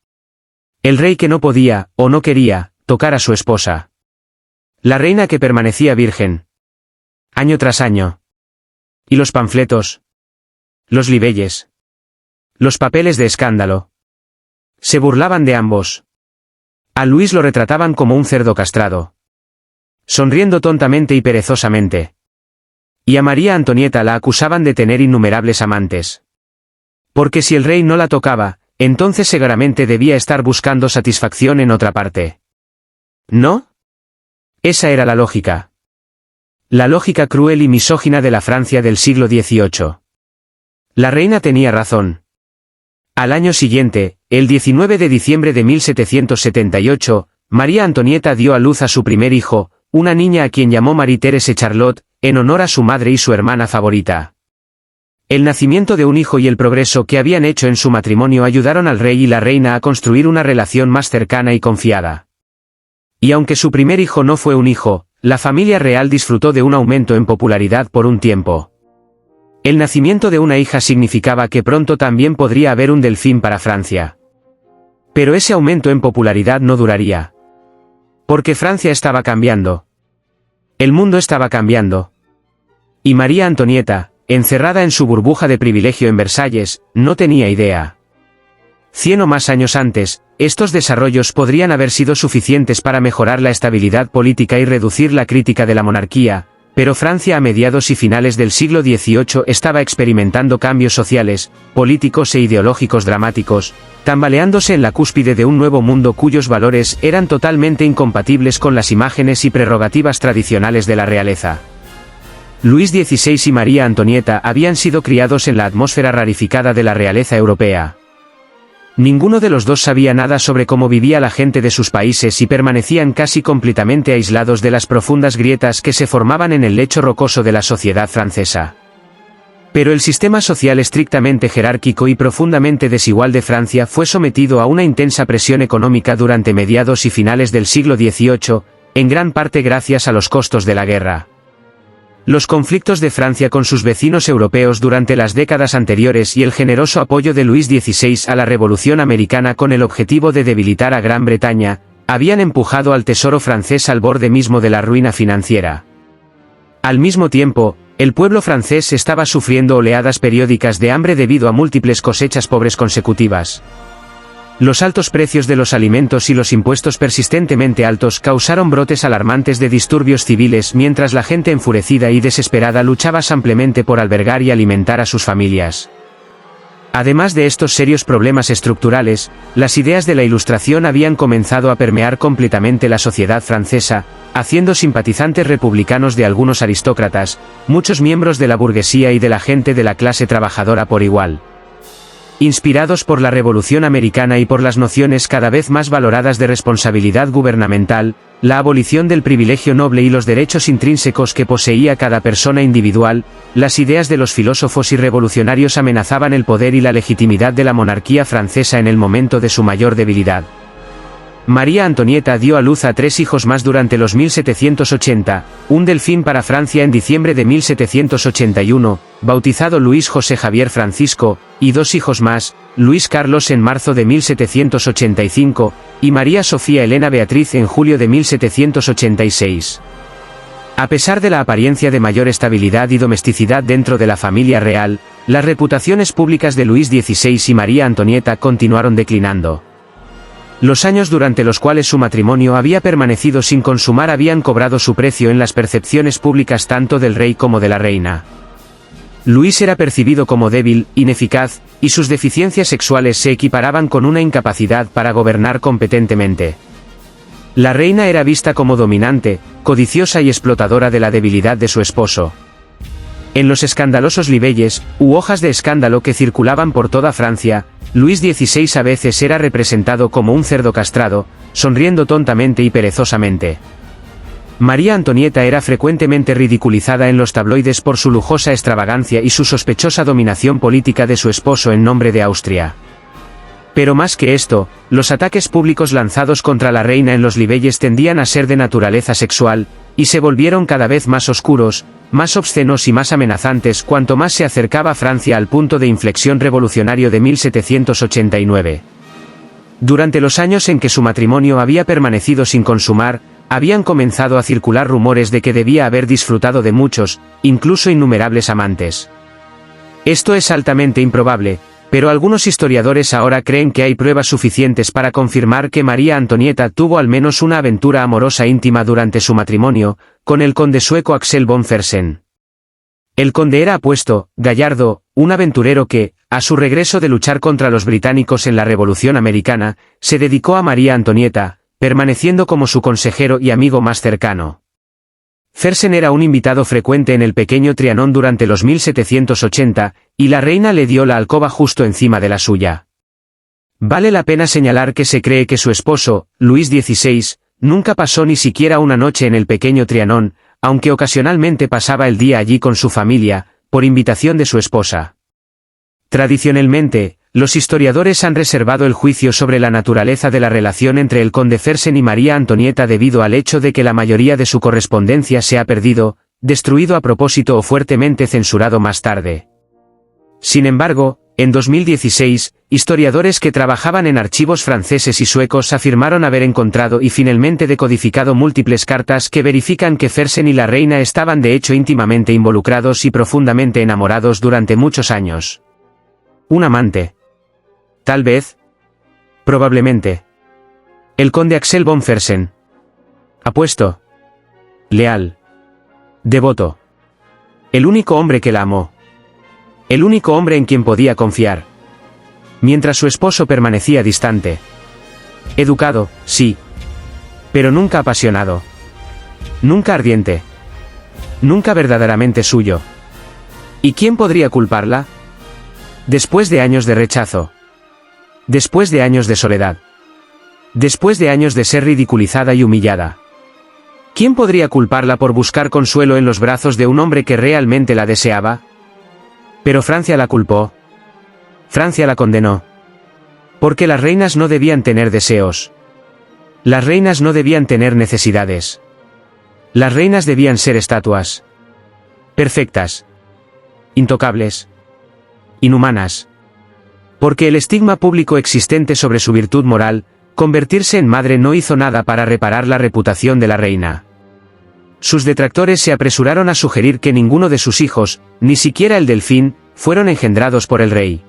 El rey que no podía, o no quería, tocar a su esposa. La reina que permanecía virgen. Año tras año. Y los panfletos. Los libelles. Los papeles de escándalo. Se burlaban de ambos. A Luis lo retrataban como un cerdo castrado. Sonriendo tontamente y perezosamente. Y a María Antonieta la acusaban de tener innumerables amantes. Porque si el rey no la tocaba, entonces seguramente debía estar buscando satisfacción en otra parte. ¿No? Esa era la lógica. La lógica cruel y misógina de la Francia del siglo XVIII. La reina tenía razón. Al año siguiente, el 19 de diciembre de 1778, María Antonieta dio a luz a su primer hijo, una niña a quien llamó Marie-Thérèse Charlotte, en honor a su madre y su hermana favorita. El nacimiento de un hijo y el progreso que habían hecho en su matrimonio ayudaron al rey y la reina a construir una relación más cercana y confiada. Y aunque su primer hijo no fue un hijo, la familia real disfrutó de un aumento en popularidad por un tiempo. El nacimiento de una hija significaba que pronto también podría haber un delfín para Francia. Pero ese aumento en popularidad no duraría. Porque Francia estaba cambiando. El mundo estaba cambiando. Y María Antonieta, encerrada en su burbuja de privilegio en Versalles, no tenía idea. 100 o más años antes, estos desarrollos podrían haber sido suficientes para mejorar la estabilidad política y reducir la crítica de la monarquía, pero Francia a mediados y finales del siglo XVIII estaba experimentando cambios sociales, políticos e ideológicos dramáticos, tambaleándose en la cúspide de un nuevo mundo cuyos valores eran totalmente incompatibles con las imágenes y prerrogativas tradicionales de la realeza. Luis XVI y María Antonieta habían sido criados en la atmósfera rarificada de la realeza europea. Ninguno de los dos sabía nada sobre cómo vivía la gente de sus países y permanecían casi completamente aislados de las profundas grietas que se formaban en el lecho rocoso de la sociedad francesa. Pero el sistema social estrictamente jerárquico y profundamente desigual de Francia fue sometido a una intensa presión económica durante mediados y finales del siglo XVIII, en gran parte gracias a los costos de la guerra. Los conflictos de Francia con sus vecinos europeos durante las décadas anteriores y el generoso apoyo de Luis XVI a la Revolución Americana con el objetivo de debilitar a Gran Bretaña, habían empujado al tesoro francés al borde mismo de la ruina financiera. Al mismo tiempo, el pueblo francés estaba sufriendo oleadas periódicas de hambre debido a múltiples cosechas pobres consecutivas. Los altos precios de los alimentos y los impuestos persistentemente altos causaron brotes alarmantes de disturbios civiles mientras la gente enfurecida y desesperada luchaba ampliamente por albergar y alimentar a sus familias. Además de estos serios problemas estructurales, las ideas de la Ilustración habían comenzado a permear completamente la sociedad francesa, haciendo simpatizantes republicanos de algunos aristócratas, muchos miembros de la burguesía y de la gente de la clase trabajadora por igual. Inspirados por la Revolución Americana y por las nociones cada vez más valoradas de responsabilidad gubernamental, la abolición del privilegio noble y los derechos intrínsecos que poseía cada persona individual, las ideas de los filósofos y revolucionarios amenazaban el poder y la legitimidad de la monarquía francesa en el momento de su mayor debilidad. María Antonieta dio a luz a 3 hijos más durante los 1780, un delfín para Francia en diciembre de 1781, bautizado Luis José Javier Francisco, y 2 hijos más, Luis Carlos en marzo de 1785, y María Sofía Elena Beatriz en julio de 1786. A pesar de la apariencia de mayor estabilidad y domesticidad dentro de la familia real, las reputaciones públicas de Luis XVI y María Antonieta continuaron declinando. Los años durante los cuales su matrimonio había permanecido sin consumar habían cobrado su precio en las percepciones públicas tanto del rey como de la reina. Luis era percibido como débil, ineficaz, y sus deficiencias sexuales se equiparaban con una incapacidad para gobernar competentemente. La reina era vista como dominante, codiciosa y explotadora de la debilidad de su esposo. En los escandalosos libelles, u hojas de escándalo que circulaban por toda Francia, Luis XVI a veces era representado como un cerdo castrado, sonriendo tontamente y perezosamente. María Antonieta era frecuentemente ridiculizada en los tabloides por su lujosa extravagancia y su sospechosa dominación política de su esposo en nombre de Austria. Pero más que esto, los ataques públicos lanzados contra la reina en los libelles tendían a ser de naturaleza sexual, y se volvieron cada vez más oscuros, más obscenos y más amenazantes cuanto más se acercaba Francia al punto de inflexión revolucionario de 1789. Durante los años en que su matrimonio había permanecido sin consumar, habían comenzado a circular rumores de que debía haber disfrutado de muchos, incluso innumerables amantes. Esto es altamente improbable, pero algunos historiadores ahora creen que hay pruebas suficientes para confirmar que María Antonieta tuvo al menos una aventura amorosa íntima durante su matrimonio, con el conde sueco Axel von Fersen. El conde era apuesto, gallardo, un aventurero que, a su regreso de luchar contra los británicos en la Revolución Americana, se dedicó a María Antonieta, permaneciendo como su consejero y amigo más cercano. Fersen era un invitado frecuente en el pequeño Trianon durante los 1780, y la reina le dio la alcoba justo encima de la suya. Vale la pena señalar que se cree que su esposo, Luis XVI, nunca pasó ni siquiera una noche en el pequeño Trianon, aunque ocasionalmente pasaba el día allí con su familia, por invitación de su esposa. Tradicionalmente, los historiadores han reservado el juicio sobre la naturaleza de la relación entre el conde Fersen y María Antonieta debido al hecho de que la mayoría de su correspondencia se ha perdido, destruido a propósito o fuertemente censurado más tarde. Sin embargo, en 2016, historiadores que trabajaban en archivos franceses y suecos afirmaron haber encontrado y finalmente decodificado múltiples cartas que verifican que Fersen y la reina estaban de hecho íntimamente involucrados y profundamente enamorados durante muchos años. Un amante. Tal vez. Probablemente. El conde Axel von Fersen. Apuesto. Leal. Devoto. El único hombre que la amó. El único hombre en quien podía confiar. Mientras su esposo permanecía distante. Educado, sí. Pero nunca apasionado. Nunca ardiente. Nunca verdaderamente suyo. ¿Y quién podría culparla? Después de años de rechazo. Después de años de soledad. Después de años de ser ridiculizada y humillada. ¿Quién podría culparla por buscar consuelo en los brazos de un hombre que realmente la deseaba? Pero Francia la culpó. Francia la condenó. Porque las reinas no debían tener deseos. Las reinas no debían tener necesidades. Las reinas debían ser estatuas. perfectas, intocables, inhumanas. Porque el estigma público existente sobre su virtud moral, convertirse en madre, no hizo nada para reparar la reputación de la reina. Sus detractores se apresuraron a sugerir que ninguno de sus hijos, ni siquiera el delfín, fueron engendrados por el rey.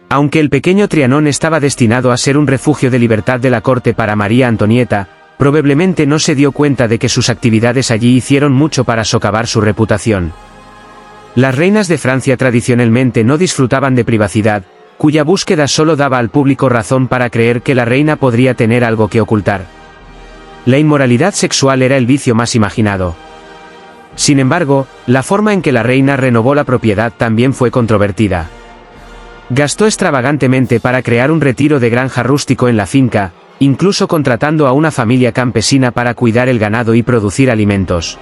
Aunque el pequeño Trianón estaba destinado a ser un refugio de libertad de la corte para María Antonieta, probablemente no se dio cuenta de que sus actividades allí hicieron mucho para socavar su reputación. Las reinas de Francia tradicionalmente no disfrutaban de privacidad, cuya búsqueda solo daba al público razón para creer que la reina podría tener algo que ocultar. La inmoralidad sexual era el vicio más imaginado. Sin embargo, la forma en que la reina renovó la propiedad también fue controvertida. Gastó extravagantemente para crear un retiro de granja rústico en la finca, incluso contratando a una familia campesina para cuidar el ganado y producir alimentos.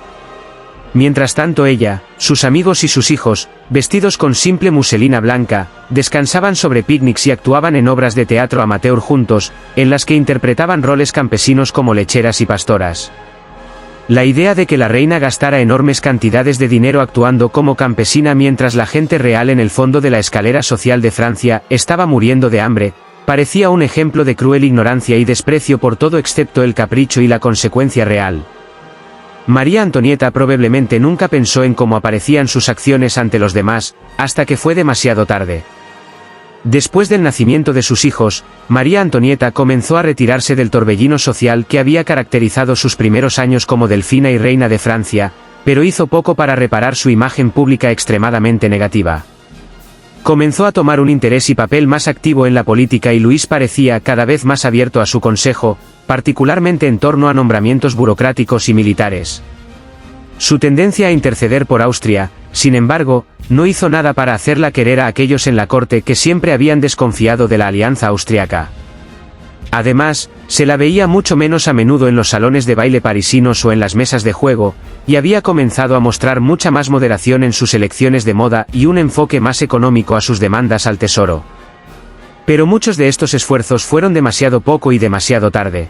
Mientras tanto ella, sus amigos y sus hijos, vestidos con simple muselina blanca, descansaban sobre picnics y actuaban en obras de teatro amateur juntos, en las que interpretaban roles campesinos como lecheras y pastoras. La idea de que la reina gastara enormes cantidades de dinero actuando como campesina mientras la gente real en el fondo de la escalera social de Francia estaba muriendo de hambre, parecía un ejemplo de cruel ignorancia y desprecio por todo excepto el capricho y la consecuencia real. María Antonieta probablemente nunca pensó en cómo aparecían sus acciones ante los demás, hasta que fue demasiado tarde. Después del nacimiento de sus hijos, María Antonieta comenzó a retirarse del torbellino social que había caracterizado sus primeros años como delfina y reina de Francia, pero hizo poco para reparar su imagen pública extremadamente negativa. Comenzó a tomar un interés y papel más activo en la política y Luis parecía cada vez más abierto a su consejo, particularmente en torno a nombramientos burocráticos y militares. Su tendencia a interceder por Austria, sin embargo, no hizo nada para hacerla querer a aquellos en la corte que siempre habían desconfiado de la alianza austriaca. Además, se la veía mucho menos a menudo en los salones de baile parisinos o en las mesas de juego, y había comenzado a mostrar mucha más moderación en sus elecciones de moda y un enfoque más económico a sus demandas al tesoro. Pero muchos de estos esfuerzos fueron demasiado poco y demasiado tarde.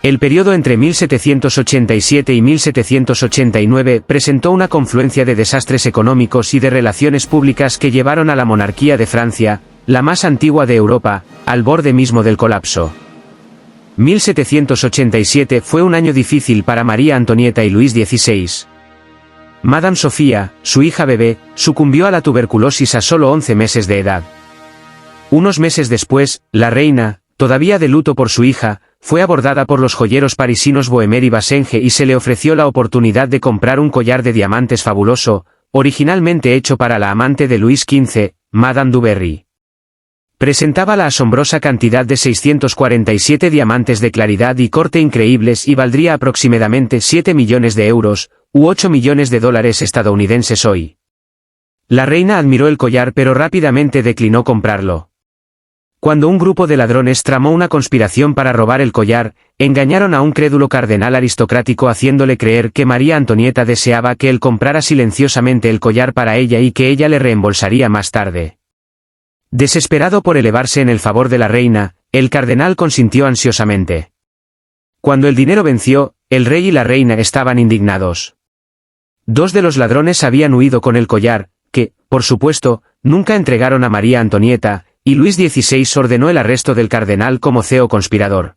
El periodo entre 1787 y 1789 presentó una confluencia de desastres económicos y de relaciones públicas que llevaron a la monarquía de Francia, la más antigua de Europa, al borde mismo del colapso. 1787 fue un año difícil para María Antonieta y Luis XVI. Madame Sofía, su hija bebé, sucumbió a la tuberculosis a solo 11 meses de edad. Unos meses después, la reina, todavía de luto por su hija, fue abordada por los joyeros parisinos Bohemer y Bassenge y se le ofreció la oportunidad de comprar un collar de diamantes fabuloso, originalmente hecho para la amante de Luis XV, Madame du Barry. Presentaba la asombrosa cantidad de 647 diamantes de claridad y corte increíbles y valdría aproximadamente 7 millones de euros, u 8 millones de dólares estadounidenses hoy. La reina admiró el collar pero rápidamente declinó comprarlo. Cuando un grupo de ladrones tramó una conspiración para robar el collar, engañaron a un crédulo cardenal aristocrático haciéndole creer que María Antonieta deseaba que él comprara silenciosamente el collar para ella y que ella le reembolsaría más tarde. Desesperado por elevarse en el favor de la reina, el cardenal consintió ansiosamente. Cuando el dinero venció, el rey y la reina estaban indignados. Dos de los ladrones habían huido con el collar, que, por supuesto, nunca entregaron a María Antonieta, y Luis XVI ordenó el arresto del cardenal como CEO conspirador.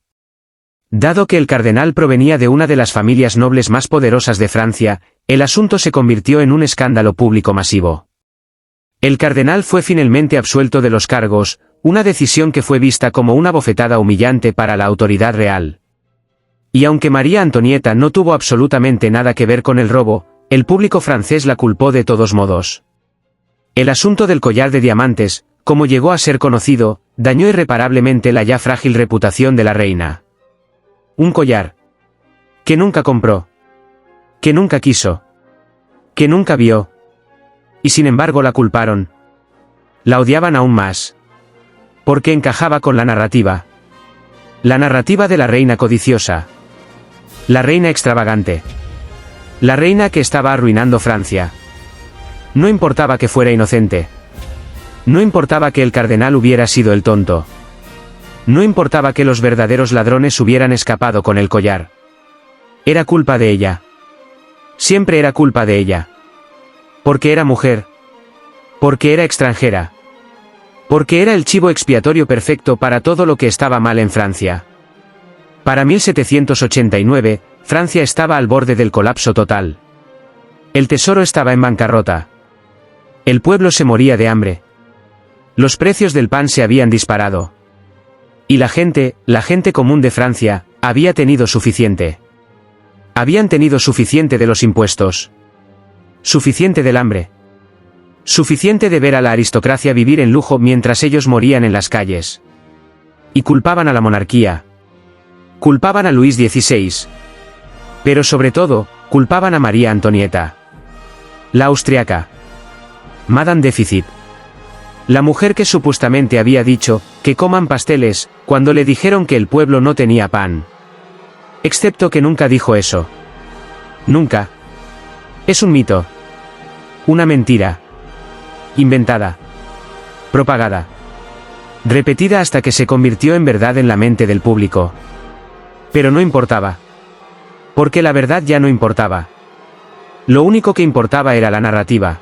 Dado que el cardenal provenía de una de las familias nobles más poderosas de Francia, el asunto se convirtió en un escándalo público masivo. El cardenal fue finalmente absuelto de los cargos, una decisión que fue vista como una bofetada humillante para la autoridad real. Y aunque María Antonieta no tuvo absolutamente nada que ver con el robo, el público francés la culpó de todos modos. El asunto del collar de diamantes, como llegó a ser conocido, dañó irreparablemente la ya frágil reputación de la reina. Un collar que nunca compró, que nunca quiso, que nunca vio. Y sin embargo la culparon. La odiaban aún más. Porque encajaba con la narrativa. La narrativa de la reina codiciosa. La reina extravagante. La reina que estaba arruinando Francia. No importaba que fuera inocente. No importaba que el cardenal hubiera sido el tonto. No importaba que los verdaderos ladrones hubieran escapado con el collar. Era culpa de ella. Siempre era culpa de ella. Porque era mujer. Porque era extranjera. Porque era el chivo expiatorio perfecto para todo lo que estaba mal en Francia. Para 1789, Francia estaba al borde del colapso total. El tesoro estaba en bancarrota. El pueblo se moría de hambre. Los precios del pan se habían disparado. Y la gente común de Francia, había tenido suficiente. Habían tenido suficiente de los impuestos. Suficiente del hambre. Suficiente de ver a la aristocracia vivir en lujo mientras ellos morían en las calles. Y culpaban a la monarquía. Culpaban a Luis XVI. Pero sobre todo, culpaban a María Antonieta. La austriaca. Madame Déficit. La mujer que supuestamente había dicho, que coman pasteles, cuando le dijeron que el pueblo no tenía pan. Excepto que nunca dijo eso. Nunca. Es un mito. Una mentira. Inventada. Propagada. Repetida hasta que se convirtió en verdad en la mente del público. Pero no importaba. Porque la verdad ya no importaba. Lo único que importaba era la narrativa.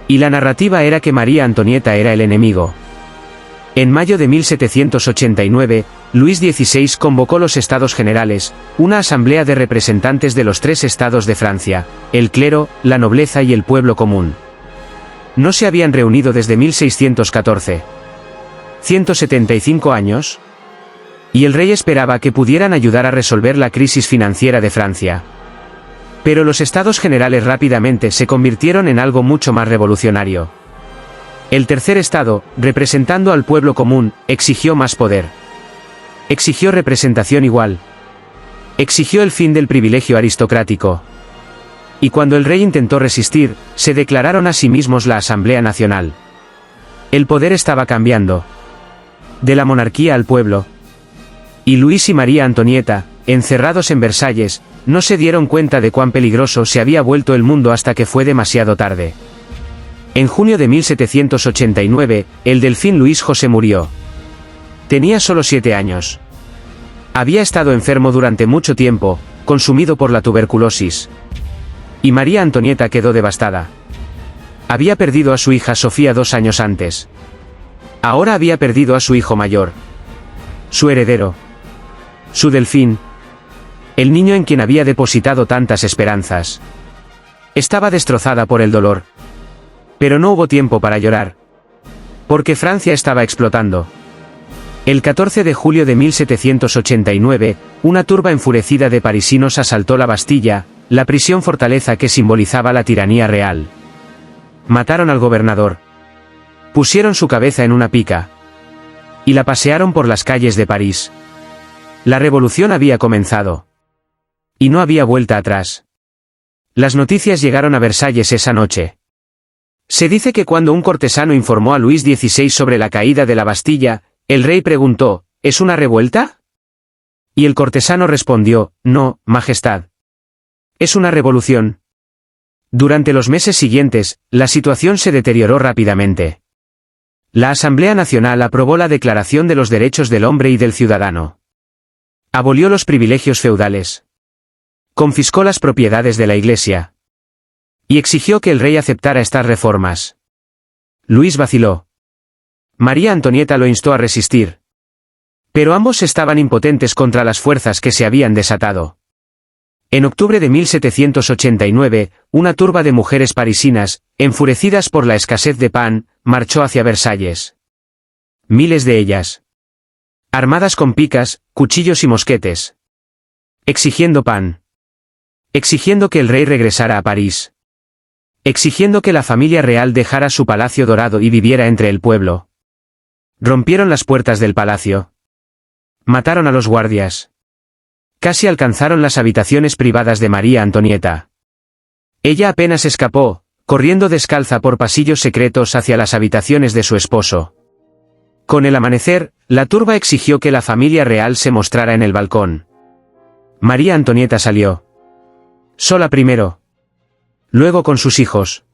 Y la narrativa era que María Antonieta era el enemigo. En mayo de 1789, Luis XVI convocó los Estados Generales, una asamblea de representantes de los 3 estados de Francia, el clero, la nobleza y el pueblo común. No se habían reunido desde 1614. 175 años. Y el rey esperaba que pudieran ayudar a resolver la crisis financiera de Francia. Pero los Estados Generales rápidamente se convirtieron en algo mucho más revolucionario. El tercer estado, representando al pueblo común, exigió más poder. Exigió representación igual. Exigió el fin del privilegio aristocrático. Y cuando el rey intentó resistir, se declararon a sí mismos la Asamblea Nacional. El poder estaba cambiando. De la monarquía al pueblo. Y Luis y María Antonieta, encerrados en Versalles, no se dieron cuenta de cuán peligroso se había vuelto el mundo hasta que fue demasiado tarde. En junio de 1789, el delfín Luis José murió. Tenía solo 7 años. Había estado enfermo durante mucho tiempo, consumido por la tuberculosis. Y María Antonieta quedó devastada. Había perdido a su hija Sofía 2 años antes. Ahora había perdido a su hijo mayor. Su heredero. Su delfín. El niño en quien había depositado tantas esperanzas. Estaba destrozada por el dolor. Pero no hubo tiempo para llorar. Porque Francia estaba explotando. El 14 de julio de 1789, una turba enfurecida de parisinos asaltó la Bastilla, la prisión fortaleza que simbolizaba la tiranía real. Mataron al gobernador. Pusieron su cabeza en una pica. Y la pasearon por las calles de París. La revolución había comenzado. Y no había vuelta atrás. Las noticias llegaron a Versalles esa noche. Se dice que cuando un cortesano informó a Luis XVI sobre la caída de la Bastilla, el rey preguntó, ¿es una revuelta? Y el cortesano respondió, no, Majestad. Es una revolución. Durante los meses siguientes, la situación se deterioró rápidamente. La Asamblea Nacional aprobó la Declaración de los Derechos del Hombre y del Ciudadano. Abolió los privilegios feudales. Confiscó las propiedades de la Iglesia. Y exigió que el rey aceptara estas reformas. Luis vaciló. María Antonieta lo instó a resistir. Pero ambos estaban impotentes contra las fuerzas que se habían desatado. En octubre de 1789, una turba de mujeres parisinas, enfurecidas por la escasez de pan, marchó hacia Versalles. Miles de ellas. Armadas con picas, cuchillos y mosquetes. Exigiendo pan. Exigiendo que el rey regresara a París. Exigiendo que la familia real dejara su palacio dorado y viviera entre el pueblo. Rompieron las puertas del palacio. Mataron a los guardias. Casi alcanzaron las habitaciones privadas de María Antonieta. Ella apenas escapó, corriendo descalza por pasillos secretos hacia las habitaciones de su esposo. Con el amanecer, la turba exigió que la familia real se mostrara en el balcón. María Antonieta salió. Sola primero. Luego con sus hijos.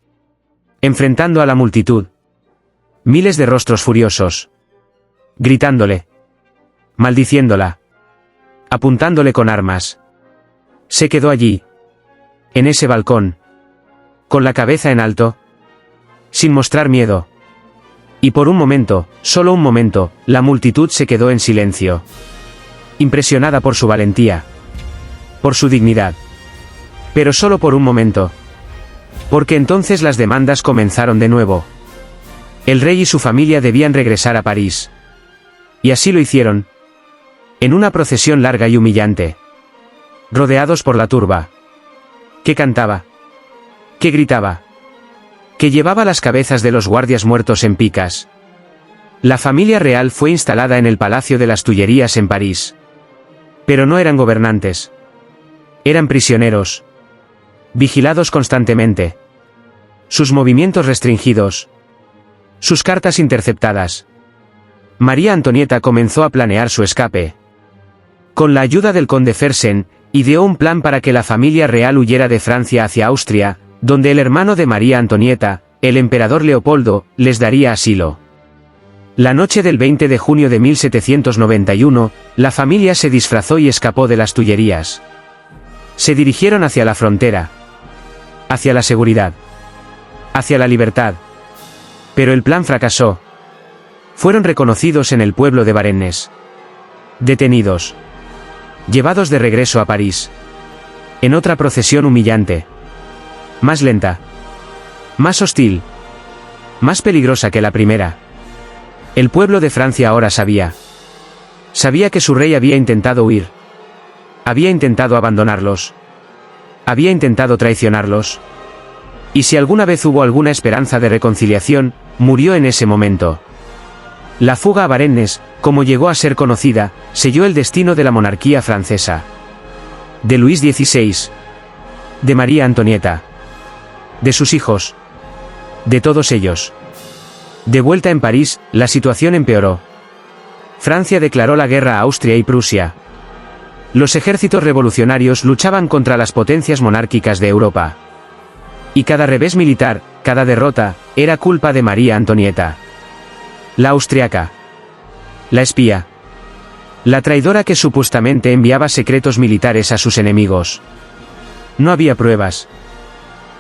Enfrentando a la multitud. Miles de rostros furiosos. Gritándole. Maldiciéndola. Apuntándole con armas. Se quedó allí. En ese balcón. con la cabeza en alto, sin mostrar miedo. Y por un momento, solo un momento, la multitud se quedó en silencio, impresionada por su valentía, por su dignidad. Pero solo por un momento. Porque entonces las demandas comenzaron de nuevo. El rey y su familia debían regresar a París. Y así lo hicieron. En una procesión larga y humillante. Rodeados por la turba. Que cantaba. Que gritaba. Que llevaba las cabezas de los guardias muertos en picas. La familia real fue instalada en el Palacio de las Tullerías en París. Pero no eran gobernantes. Eran prisioneros. Vigilados constantemente. Sus movimientos restringidos. Sus cartas interceptadas. María Antonieta comenzó a planear su escape. Con la ayuda del conde Fersen, ideó un plan para que la familia real huyera de Francia hacia Austria, donde el hermano de María Antonieta, el emperador Leopoldo, les daría asilo. La noche del 20 de junio de 1791, la familia se disfrazó y escapó de las Tullerías. Se dirigieron hacia la frontera. Hacia la seguridad. Hacia la libertad. Pero el plan fracasó. Fueron reconocidos en el pueblo de Varennes. Detenidos. Llevados de regreso a París. En otra procesión humillante. Más lenta. Más hostil. Más peligrosa que la primera. El pueblo de Francia ahora sabía. Sabía que su rey había intentado huir. Había intentado abandonarlos. Había intentado traicionarlos. Y si alguna vez hubo alguna esperanza de reconciliación, murió en ese momento. La fuga a Varennes, como llegó a ser conocida, selló el destino de la monarquía francesa. De Luis XVI. De María Antonieta. De sus hijos. De todos ellos. De vuelta en París, la situación empeoró. Francia declaró la guerra a Austria y Prusia. Los ejércitos revolucionarios luchaban contra las potencias monárquicas de Europa. Y cada revés militar, cada derrota, era culpa de María Antonieta. La austriaca. La espía. La traidora que supuestamente enviaba secretos militares a sus enemigos. No había pruebas.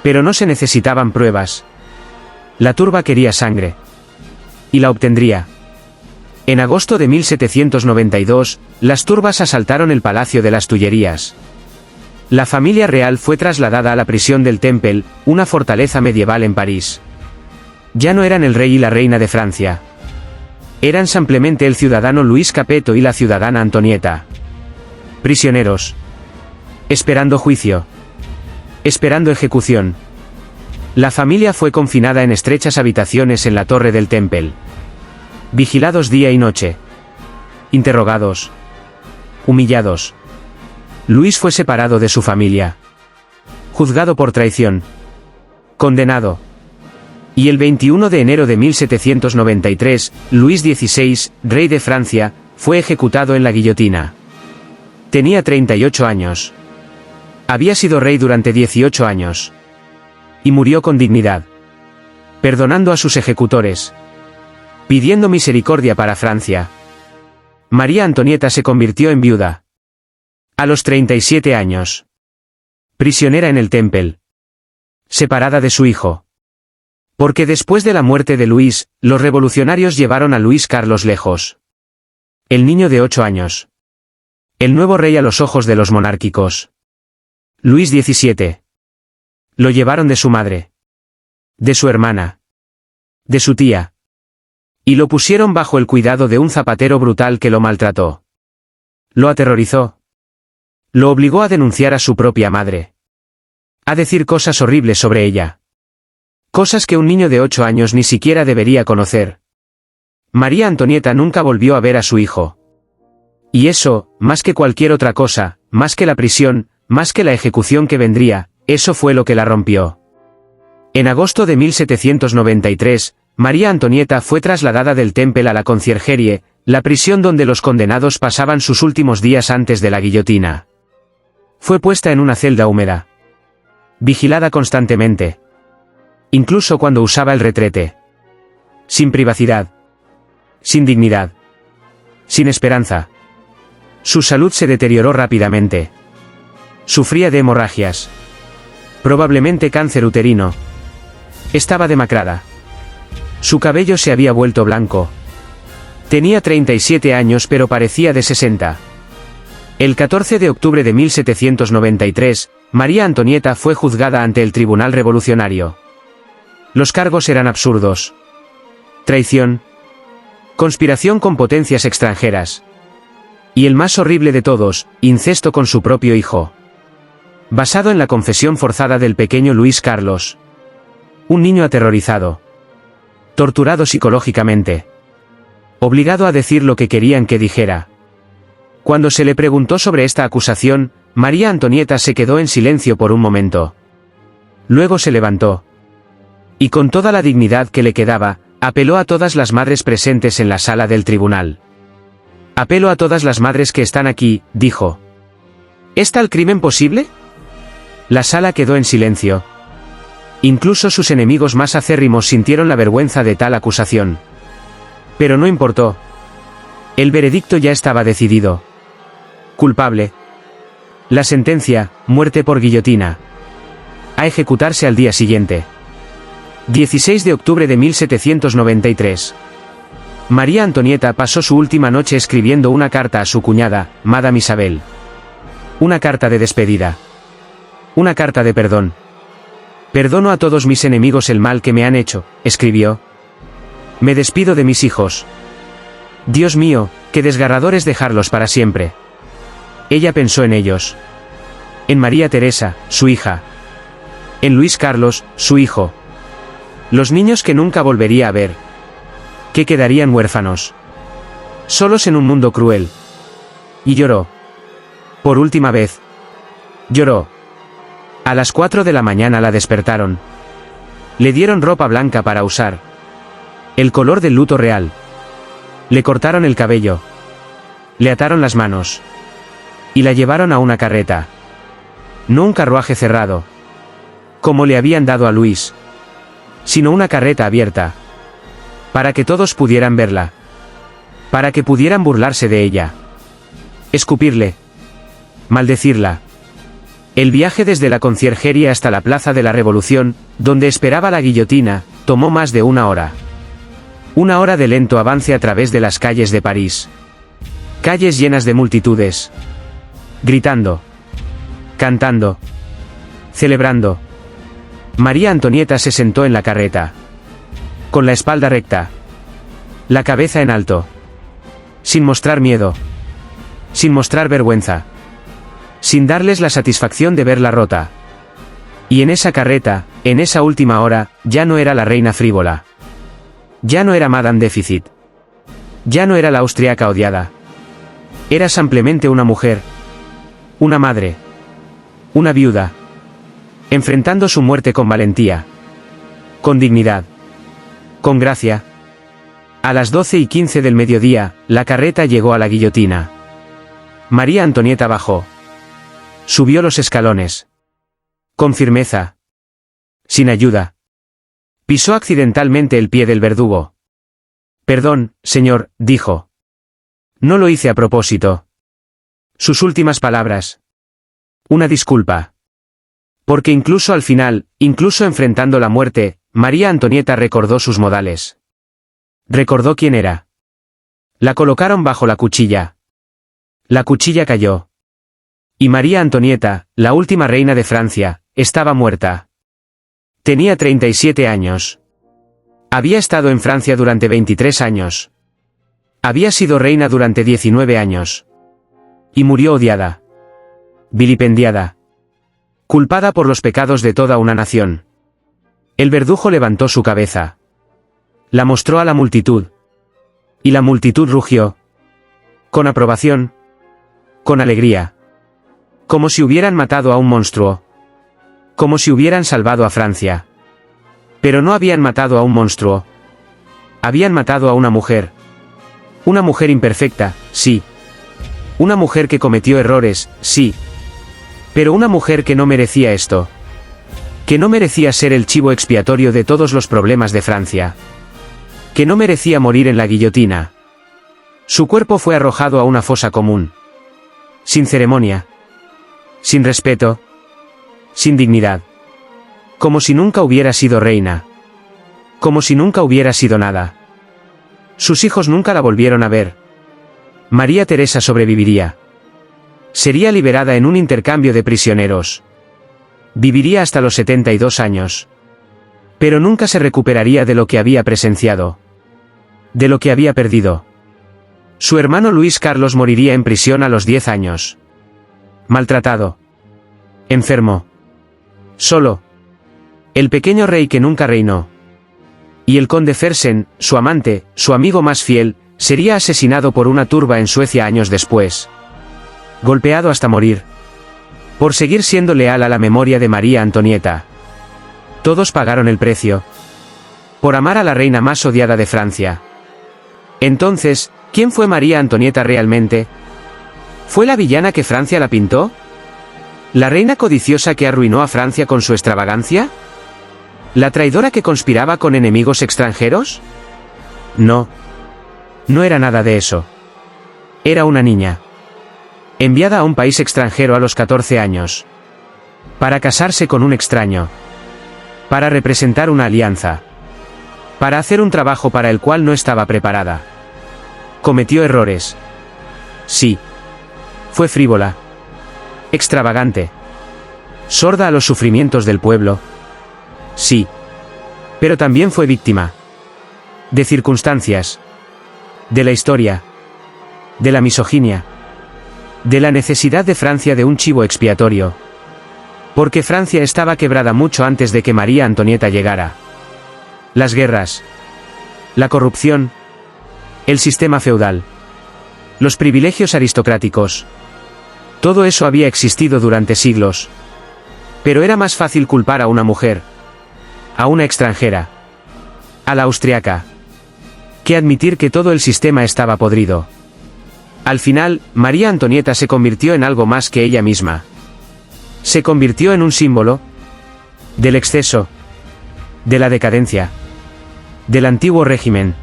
Pero no se necesitaban pruebas. La turba quería sangre. Y la obtendría. En agosto de 1792, las turbas asaltaron el Palacio de las Tullerías. La familia real fue trasladada a la prisión del Temple, una fortaleza medieval en París. Ya no eran el rey y la reina de Francia. Eran simplemente el ciudadano Luis Capeto y la ciudadana Antonieta. Prisioneros. Esperando juicio. Esperando ejecución. La familia fue confinada en estrechas habitaciones en la torre del Temple. Vigilados día y noche. Interrogados. Humillados. Luis fue separado de su familia. Juzgado por traición. Condenado. Y el 21 de enero de 1793, Luis XVI, rey de Francia, fue ejecutado en la guillotina. Tenía 38 años. Había sido rey durante 18 años. Y murió con dignidad. Perdonando a sus ejecutores. Pidiendo misericordia para Francia. María Antonieta se convirtió en viuda. A los 37 años. Prisionera en el Temple. Separada de su hijo. Porque después de la muerte de Luis, los revolucionarios llevaron a Luis Carlos lejos. El niño de 8 años. El nuevo rey a los ojos de los monárquicos. Luis XVII. Lo llevaron de su madre. De su hermana. De su tía. Y lo pusieron bajo el cuidado de un zapatero brutal que lo maltrató. Lo aterrorizó. Lo obligó a denunciar a su propia madre. A decir cosas horribles sobre ella. Cosas que un niño de 8 años ni siquiera debería conocer. María Antonieta nunca volvió a ver a su hijo. Y eso, más que cualquier otra cosa, más que la prisión, más que la ejecución que vendría, eso fue lo que la rompió. En agosto de 1793, María Antonieta fue trasladada del Temple a la Conciergerie, la prisión donde los condenados pasaban sus últimos días antes de la guillotina. Fue puesta en una celda húmeda. Vigilada constantemente. Incluso cuando usaba el retrete. Sin privacidad. Sin dignidad. Sin esperanza. Su salud se deterioró rápidamente. Sufría de hemorragias. Probablemente cáncer uterino. Estaba demacrada. Su cabello se había vuelto blanco. Tenía 37 años pero parecía de 60. El 14 de octubre de 1793, María Antonieta fue juzgada ante el Tribunal Revolucionario. Los cargos eran absurdos. Traición. Conspiración con potencias extranjeras. Y el más horrible de todos, incesto con su propio hijo. Basado en la confesión forzada del pequeño Luis Carlos. Un niño aterrorizado. Torturado psicológicamente. Obligado a decir lo que querían que dijera. Cuando se le preguntó sobre esta acusación, María Antonieta se quedó en silencio por un momento. Luego se levantó. Y con toda la dignidad que le quedaba, apeló a todas las madres presentes en la sala del tribunal. Apelo a todas las madres que están aquí, dijo. ¿Es tal crimen posible? La sala quedó en silencio. Incluso sus enemigos más acérrimos sintieron la vergüenza de tal acusación. Pero no importó. El veredicto ya estaba decidido. Culpable. La sentencia, muerte por guillotina. A ejecutarse al día siguiente. 16 de octubre de 1793. María Antonieta pasó su última noche escribiendo una carta a su cuñada, Madame Isabel. Una carta de despedida. Una carta de perdón. Perdono a todos mis enemigos el mal que me han hecho, escribió. Me despido de mis hijos. Dios mío, qué desgarrador es dejarlos para siempre. Ella pensó en ellos. En María Teresa, su hija. En Luis Carlos, su hijo. Los niños que nunca volvería a ver. Que quedarían huérfanos. Solos en un mundo cruel. Y lloró. Por última vez. Lloró. A las 4 de la mañana la despertaron. Le dieron ropa blanca para usar. El color del luto real. Le cortaron el cabello. Le ataron las manos. Y la llevaron a una carreta. No un carruaje cerrado. Como le habían dado a Luis. Sino una carreta abierta. Para que todos pudieran verla. Para que pudieran burlarse de ella. Escupirle. Maldecirla. El viaje desde la conciergería hasta la Plaza de la Revolución, donde esperaba la guillotina, tomó más de una hora. Una hora de lento avance a través de las calles de París. Calles llenas de multitudes. Gritando. Cantando. Celebrando. María Antonieta se sentó en la carreta. Con la espalda recta. La cabeza en alto. Sin mostrar miedo. Sin mostrar vergüenza. Sin darles la satisfacción de verla rota. Y en esa carreta, en esa última hora, ya no era la reina frívola. Ya no era Madame Déficit. Ya no era la austriaca odiada. Era simplemente una mujer. Una madre. Una viuda. Enfrentando su muerte con valentía. Con dignidad. Con gracia. A las 12:15 del mediodía, la carreta llegó a la guillotina. María Antonieta bajó. Subió los escalones. Con firmeza. Sin ayuda. Pisó accidentalmente el pie del verdugo. Perdón, señor, dijo. No lo hice a propósito. Sus últimas palabras. Una disculpa. Porque incluso al final, incluso enfrentando la muerte, María Antonieta recordó sus modales. Recordó quién era. La colocaron bajo la cuchilla. La cuchilla cayó. Y María Antonieta, la última reina de Francia, estaba muerta. Tenía 37 años. Había estado en Francia durante 23 años. Había sido reina durante 19 años. Y murió odiada. Vilipendiada. Culpada por los pecados de toda una nación. El verdugo levantó su cabeza. La mostró a la multitud. Y la multitud rugió. Con aprobación. Con alegría. Como si hubieran matado a un monstruo. Como si hubieran salvado a Francia. Pero no habían matado a un monstruo. Habían matado a una mujer. Una mujer imperfecta, sí. Una mujer que cometió errores, sí. Pero una mujer que no merecía esto. Que no merecía ser el chivo expiatorio de todos los problemas de Francia. Que no merecía morir en la guillotina. Su cuerpo fue arrojado a una fosa común. Sin ceremonia. Sin respeto. Sin dignidad. Como si nunca hubiera sido reina. Como si nunca hubiera sido nada. Sus hijos nunca la volvieron a ver. María Teresa sobreviviría. Sería liberada en un intercambio de prisioneros. Viviría hasta los 72 años. Pero nunca se recuperaría de lo que había presenciado. De lo que había perdido. Su hermano Luis Carlos moriría en prisión a los 10 años. Maltratado. Enfermo. Solo. El pequeño rey que nunca reinó. Y el conde Fersen, su amante, su amigo más fiel, sería asesinado por una turba en Suecia años después. Golpeado hasta morir. Por seguir siendo leal a la memoria de María Antonieta. Todos pagaron el precio. Por amar a la reina más odiada de Francia. Entonces, ¿quién fue María Antonieta realmente? ¿Fue la villana que Francia la pintó? ¿La reina codiciosa que arruinó a Francia con su extravagancia? ¿La traidora que conspiraba con enemigos extranjeros? No. No era nada de eso. Era una niña. Enviada a un país extranjero a los 14 años. Para casarse con un extraño. Para representar una alianza. Para hacer un trabajo para el cual no estaba preparada. Cometió errores. Sí. Fue frívola. Extravagante. Sorda a los sufrimientos del pueblo. Sí. Pero también fue víctima. De circunstancias. De la historia. De la misoginia. De la necesidad de Francia de un chivo expiatorio. Porque Francia estaba quebrada mucho antes de que María Antonieta llegara. Las guerras. La corrupción. El sistema feudal. Los privilegios aristocráticos. Todo eso había existido durante siglos. Pero era más fácil culpar a una mujer. A una extranjera. A la austriaca. Que admitir que todo el sistema estaba podrido. Al final, María Antonieta se convirtió en algo más que ella misma. Se convirtió en un símbolo. Del exceso. De la decadencia. Del antiguo régimen.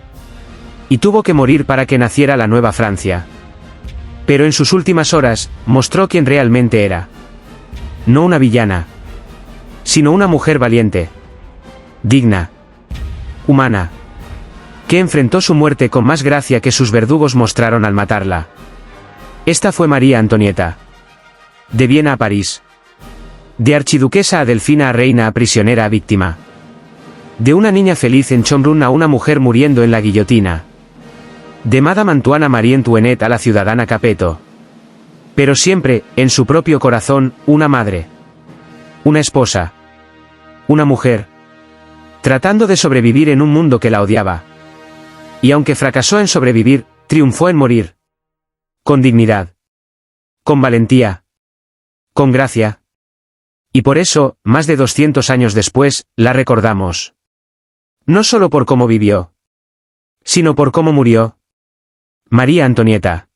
Y tuvo que morir para que naciera la nueva Francia. Pero en sus últimas horas, mostró quién realmente era. No una villana. Sino una mujer valiente. Digna. Humana. Que enfrentó su muerte con más gracia que sus verdugos mostraron al matarla. Esta fue María Antonieta. De Viena a París. De archiduquesa a delfina a reina a prisionera a víctima. De una niña feliz en Schönbrunn a una mujer muriendo en la guillotina. De Madame Antoine Marie Antoinette a la ciudadana Capeto. Pero siempre, en su propio corazón, una madre. Una esposa. Una mujer. Tratando de sobrevivir en un mundo que la odiaba. Y aunque fracasó en sobrevivir, triunfó en morir. Con dignidad. Con valentía. Con gracia. Y por eso, más de 200 años después, la recordamos. No solo por cómo vivió. Sino por cómo murió. María Antonieta.